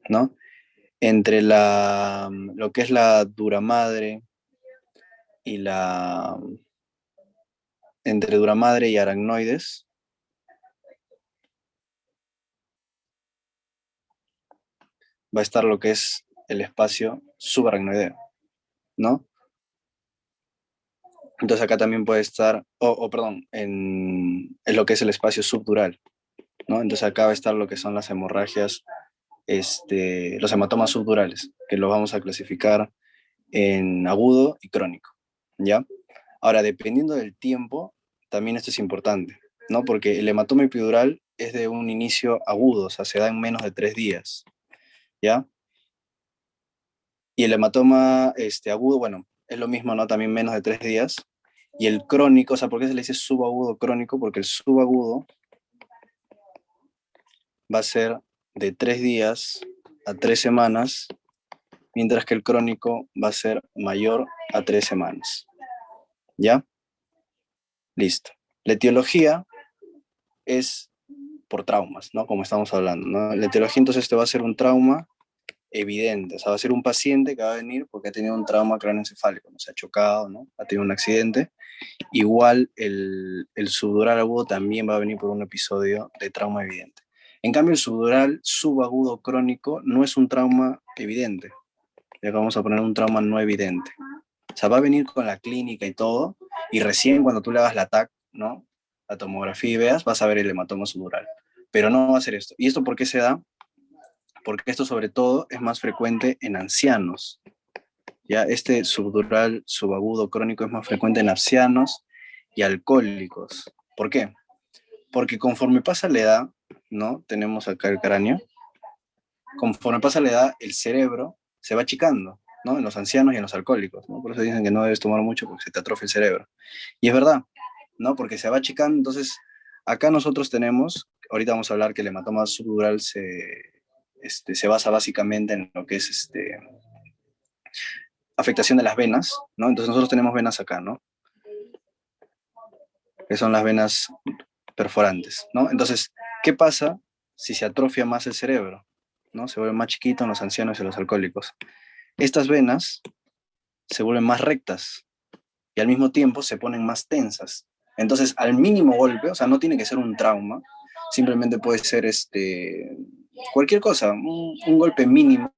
¿no? Entre lo que es la dura madre y entre dura madre y aracnoides, va a estar lo que es el espacio subaracnoideo, ¿no? Entonces acá también puede estar, perdón, en lo que es el espacio subdural, ¿no? Entonces acá va a estar lo que son las hemorragias, los hematomas subdurales, que los vamos a clasificar en agudo y crónico, ¿ya? Ahora, dependiendo del tiempo, también esto es importante, ¿no? Porque el hematoma epidural es de un inicio agudo, o sea, se da en menos de 3 días, ¿ya? Y el hematoma agudo, bueno, es lo mismo, ¿no? También menos de 3 días. Y el crónico, o sea, ¿por qué se le dice subagudo crónico? Porque el subagudo va a ser de 3 días a 3 semanas, mientras que el crónico va a ser mayor a 3 semanas. ¿Ya? Listo. La etiología es por traumas, ¿no? Como estamos hablando, ¿no? La etiología entonces te va a ser un trauma evidente, o sea, va a ser un paciente que va a venir porque ha tenido un trauma craneoencefálico, ¿no? Se ha chocado, ¿no? Ha tenido un accidente. Igual el subdural agudo también va a venir por un episodio de trauma evidente. En cambio, el subdural subagudo crónico no es un trauma evidente. Ya vamos a poner un trauma no evidente. O sea, va a venir con la clínica y todo, y recién cuando tú le hagas la TAC, ¿no? La tomografía y veas, vas a ver el hematoma subdural. Pero no va a ser esto. ¿Y esto por qué se da? Porque esto sobre todo es más frecuente en ancianos. Ya este subdural subagudo crónico es más frecuente en ancianos y alcohólicos. ¿Por qué? Porque conforme pasa la edad, ¿no? Tenemos acá el cráneo. Conforme pasa la edad, el cerebro se va achicando, ¿no? En los ancianos y en los alcohólicos, ¿no? Por eso dicen que no debes tomar mucho porque se te atrofia el cerebro. Y es verdad, ¿no? Porque se va achicando. Entonces, acá nosotros tenemos, ahorita vamos a hablar que el hematoma subdural se basa básicamente en lo que es afectación de las venas, ¿no? Entonces nosotros tenemos venas acá, ¿no? Que son las venas perforantes, ¿no? Entonces, ¿qué pasa si se atrofia más el cerebro? ¿No? Se vuelve más chiquito en los ancianos y en los alcohólicos. Estas venas se vuelven más rectas y al mismo tiempo se ponen más tensas. Entonces, al mínimo golpe, o sea, no tiene que ser un trauma, simplemente puede ser cualquier cosa, un golpe mínimo,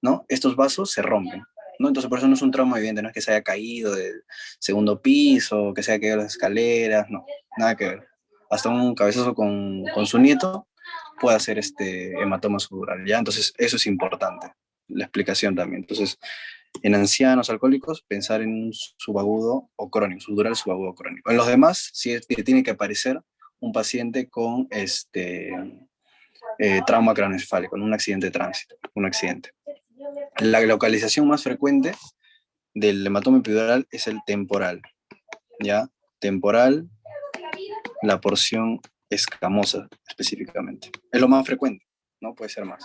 ¿no? Estos vasos se rompen, ¿no? Entonces, por eso no es un trauma evidente, no es que se haya caído del segundo piso, que se haya caído de las escaleras, no, nada que ver. Hasta un cabezazo con su nieto puede hacer hematoma subdural, ¿ya? Entonces, eso es importante, la explicación también. Entonces, en ancianos alcohólicos, pensar en un subagudo o crónico, subdural subagudo crónico. En los demás, sí tiene que aparecer un paciente con trauma craneoencefálico, en un accidente de tránsito, un accidente. La localización más frecuente del hematoma epidural es el temporal, ¿ya? Temporal, la porción escamosa específicamente. Es lo más frecuente, ¿no? Puede ser más.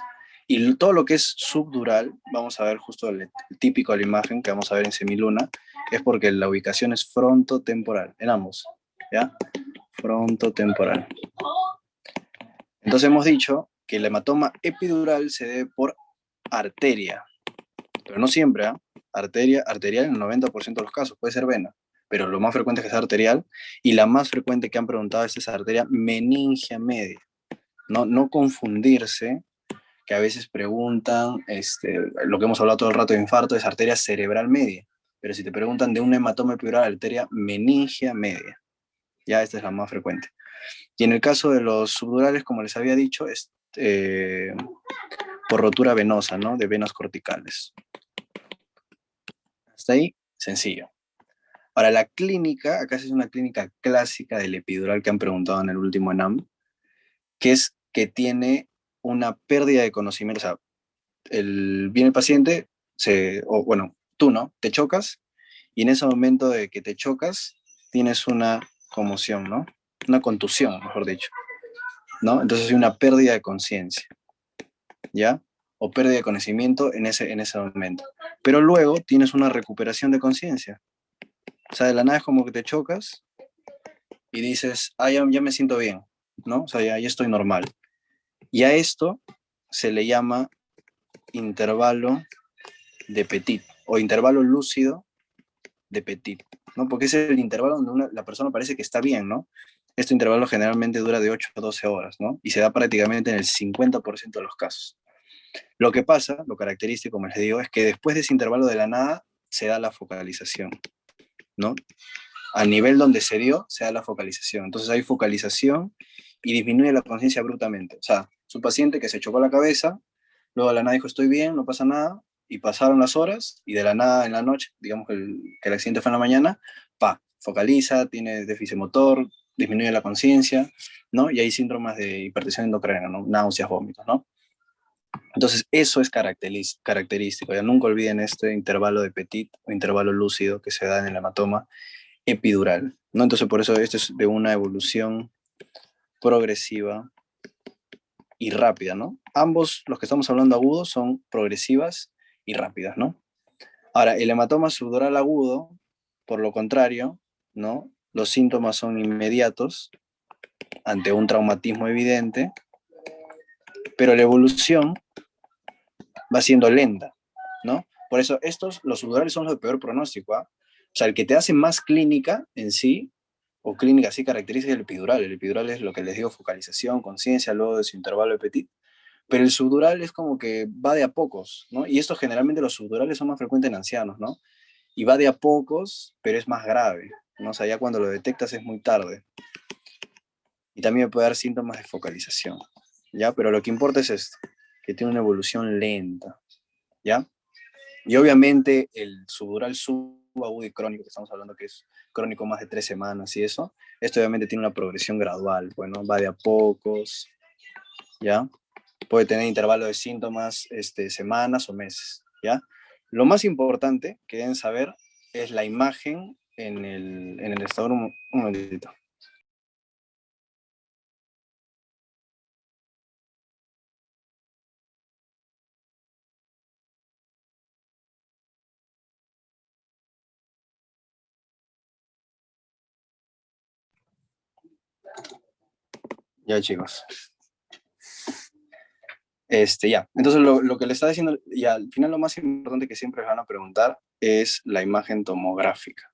Y todo lo que es subdural, vamos a ver justo el típico de la imagen que vamos a ver en semiluna, es porque la ubicación es frontotemporal, en ambos, ¿ya? Frontotemporal. Entonces hemos dicho que el hematoma epidural se debe por arteria, pero no siempre, ¿eh? Arterial en el 90% de los casos, puede ser vena, pero lo más frecuente es que sea arterial, y la más frecuente que han preguntado es esa arteria meningia media. No confundirse, que a veces preguntan, lo que hemos hablado todo el rato de infarto, es arteria cerebral media, pero si te preguntan de un hematoma epidural, arteria meningia media, ya esta es la más frecuente. Y en el caso de los subdurales, como les había dicho, es por rotura venosa, ¿no? De venas corticales. Hasta ahí, sencillo. Ahora, la clínica, acá es una clínica clásica del epidural que han preguntado en el último ENAM, que es que tiene una pérdida de conocimiento. O sea, viene el paciente, o bueno, tú, ¿no? Te chocas, y en ese momento de que te chocas, tienes una conmoción, ¿no? Una contusión, mejor dicho, ¿no? Entonces hay una pérdida de conciencia, ¿ya? O pérdida de conocimiento en ese momento. Pero luego tienes una recuperación de conciencia. O sea, de la nada es como que te chocas y dices, ah, ya me siento bien, ¿no? O sea, ya estoy normal. Y a esto se le llama intervalo de Petit o intervalo lúcido de Petit, ¿no? Porque es el intervalo donde la persona parece que está bien, ¿no? Este intervalo generalmente dura de 8 a 12 horas, ¿no? Y se da prácticamente en el 50% de los casos. Lo que pasa, lo característico, como les digo, es que después de ese intervalo de la nada se da la focalización, ¿no? Al nivel donde se dio, se da la focalización. Entonces hay focalización y disminuye la conciencia abruptamente. O sea, su paciente que se chocó la cabeza, luego de la nada dijo, estoy bien, no pasa nada, y pasaron las horas, y de la nada en la noche, digamos que el accidente fue en la mañana, focaliza, tiene déficit motor, disminuye la conciencia, ¿no? Y hay síntomas de hipertensión endocrina, ¿no? Náuseas, vómitos, ¿no? Entonces, eso es característico. Ya nunca olviden este intervalo de Petit o intervalo lúcido que se da en el hematoma epidural, ¿no? Entonces, por eso esto es de una evolución progresiva y rápida, ¿no? Ambos, los que estamos hablando agudos, son progresivas y rápidas, ¿no? Ahora, el hematoma subdural agudo, por lo contrario, ¿no? Los síntomas son inmediatos ante un traumatismo evidente, pero la evolución va siendo lenta, ¿no? Por eso los subdurales son los de peor pronóstico, ¿ah? O sea, el que te hace más clínica en sí, o clínica así característica, es el epidural. El epidural es lo que les digo, focalización, conciencia, luego de su intervalo de Petit. Pero el subdural es como que va de a pocos, ¿no? Y esto generalmente los subdurales son más frecuentes en ancianos, ¿no? Y va de a pocos, pero es más grave, ¿no? O sea, ya cuando lo detectas es muy tarde. Y también puede dar síntomas de focalización, ¿ya? Pero lo que importa es esto, que tiene una evolución lenta, ¿ya? Y obviamente el subdural subagudo y crónico, que estamos hablando que es crónico más de 3 semanas y eso, esto obviamente tiene una progresión gradual, bueno, va de a pocos, ¿ya? Puede tener intervalo de síntomas, semanas o meses, ¿ya? Lo más importante que deben saber es la imagen en el estado. Un momentito. Ya, chicos. Ya. Entonces, lo que le está diciendo, y al final lo más importante que siempre les van a preguntar es la imagen tomográfica.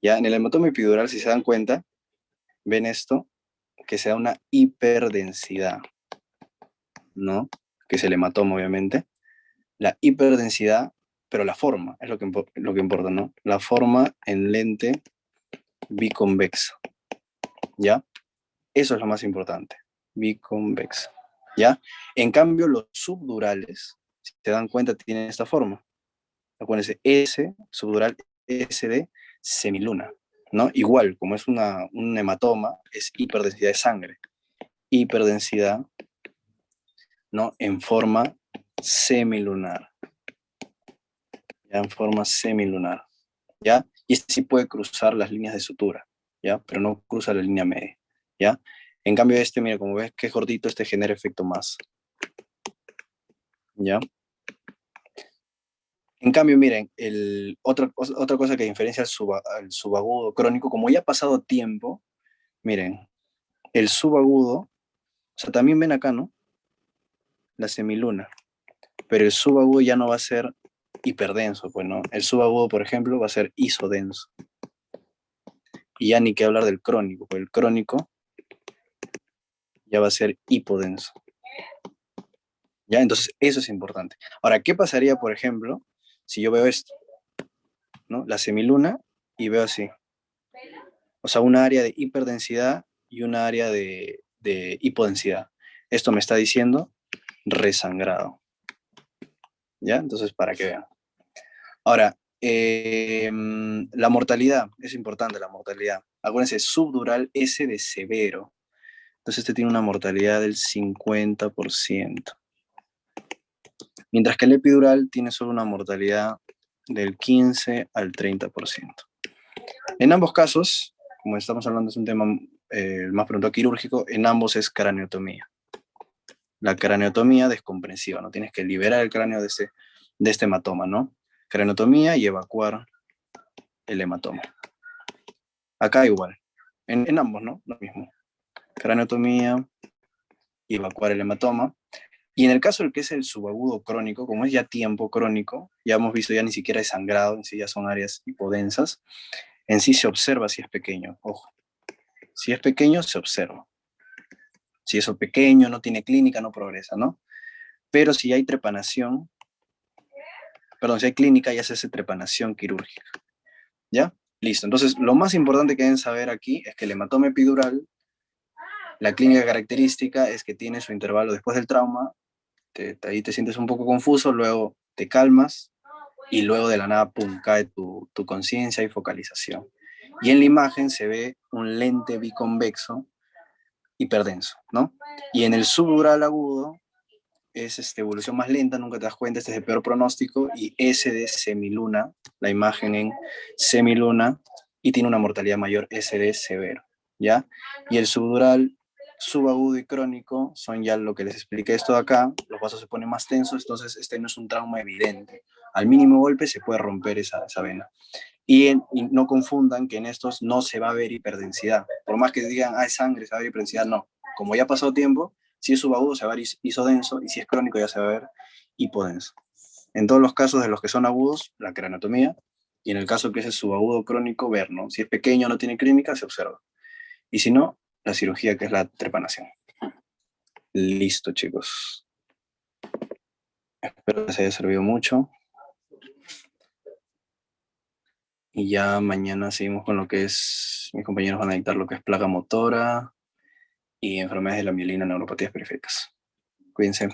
Ya, en el hematoma epidural, si se dan cuenta, ven esto, que se da una hiperdensidad, ¿no? Que es el hematoma, obviamente. La hiperdensidad, pero la forma, es lo que importa, ¿no? La forma en lente biconvexa, ¿ya? Eso es lo más importante, biconvexa, ¿ya? En cambio, los subdurales, si se dan cuenta, tienen esta forma. Acuérdense, S, subdural S de semiluna, ¿no? Igual, como es un hematoma, es hiperdensidad de sangre. Hiperdensidad, ¿no? En forma semilunar. Ya en forma semilunar, ¿ya? Y este sí puede cruzar las líneas de sutura, ¿ya? Pero no cruza la línea media, ¿ya? En cambio mira, como ves que es gordito, genera efecto más, ¿ya? En cambio, miren, otra cosa que diferencia al subagudo crónico, como ya ha pasado tiempo, miren, el subagudo, o sea, también ven acá, ¿no? La semiluna, pero el subagudo ya no va a ser hiperdenso, pues, ¿no? El subagudo, por ejemplo, va a ser isodenso. Y ya ni qué hablar del crónico, pues el crónico ya va a ser hipodenso. ¿Ya? Entonces, eso es importante. Ahora, ¿qué pasaría, por ejemplo, si yo veo esto, ¿no? La semiluna y veo así. O sea, una área de hiperdensidad y una área de hipodensidad. Esto me está diciendo resangrado. ¿Ya? Entonces, para que vean. Ahora, la mortalidad, es importante la mortalidad. Acuérdense, subdural S de severo. Entonces, este tiene una mortalidad del 50%. Mientras que el epidural tiene solo una mortalidad del 15 al 30%. En ambos casos, como estamos hablando, es un tema más pronto quirúrgico, en ambos es craneotomía. La craneotomía descomprensiva, ¿no? Tienes que liberar el cráneo de este hematoma, ¿no? Craneotomía y evacuar el hematoma. Acá igual, en ambos, ¿no? Lo mismo. Craneotomía y evacuar el hematoma. Y en el caso del que es el subagudo crónico, como es ya tiempo crónico, ya hemos visto ya ni siquiera es sangrado, en sí ya son áreas hipodensas, en sí se observa si es pequeño, ojo. Si es pequeño, se observa. Si es pequeño, no tiene clínica, no progresa, ¿no? Pero si hay trepanación, perdón, si hay clínica, ya se hace trepanación quirúrgica. ¿Ya? Listo. Entonces, lo más importante que deben saber aquí es que el hematoma epidural, la clínica característica es que tiene su intervalo después del trauma, ahí te sientes un poco confuso, luego te calmas y luego de la nada, pum, cae tu conciencia y focalización. Y en la imagen se ve un lente biconvexo hiperdenso, ¿no? Y en el subdural agudo es evolución más lenta, nunca te das cuenta, este es de peor pronóstico, y S de semiluna, la imagen en semiluna, y tiene una mortalidad mayor, S de severo, ¿ya? Y el subdural, subagudo y crónico son ya lo que les expliqué esto de acá, los vasos se ponen más tensos, entonces este no es un trauma evidente. Al mínimo golpe se puede romper esa vena. Y no confundan que en estos no se va a ver hiperdensidad. Por más que digan, es sangre, se va a ver hiperdensidad, no. Como ya ha pasado tiempo, si es subagudo se va a ver isodenso y si es crónico ya se va a ver hipodenso. En todos los casos de los que son agudos, la craneotomía, y en el caso que es el subagudo crónico, ver, ¿no? Si es pequeño, no tiene clínica, se observa. Y si no, la cirugía que es la trepanación. Listo, chicos. Espero que les haya servido mucho. Y ya mañana seguimos con lo que es, mis compañeros van a dictar lo que es placa motora y enfermedades de la mielina, neuropatías periféricas. Cuídense.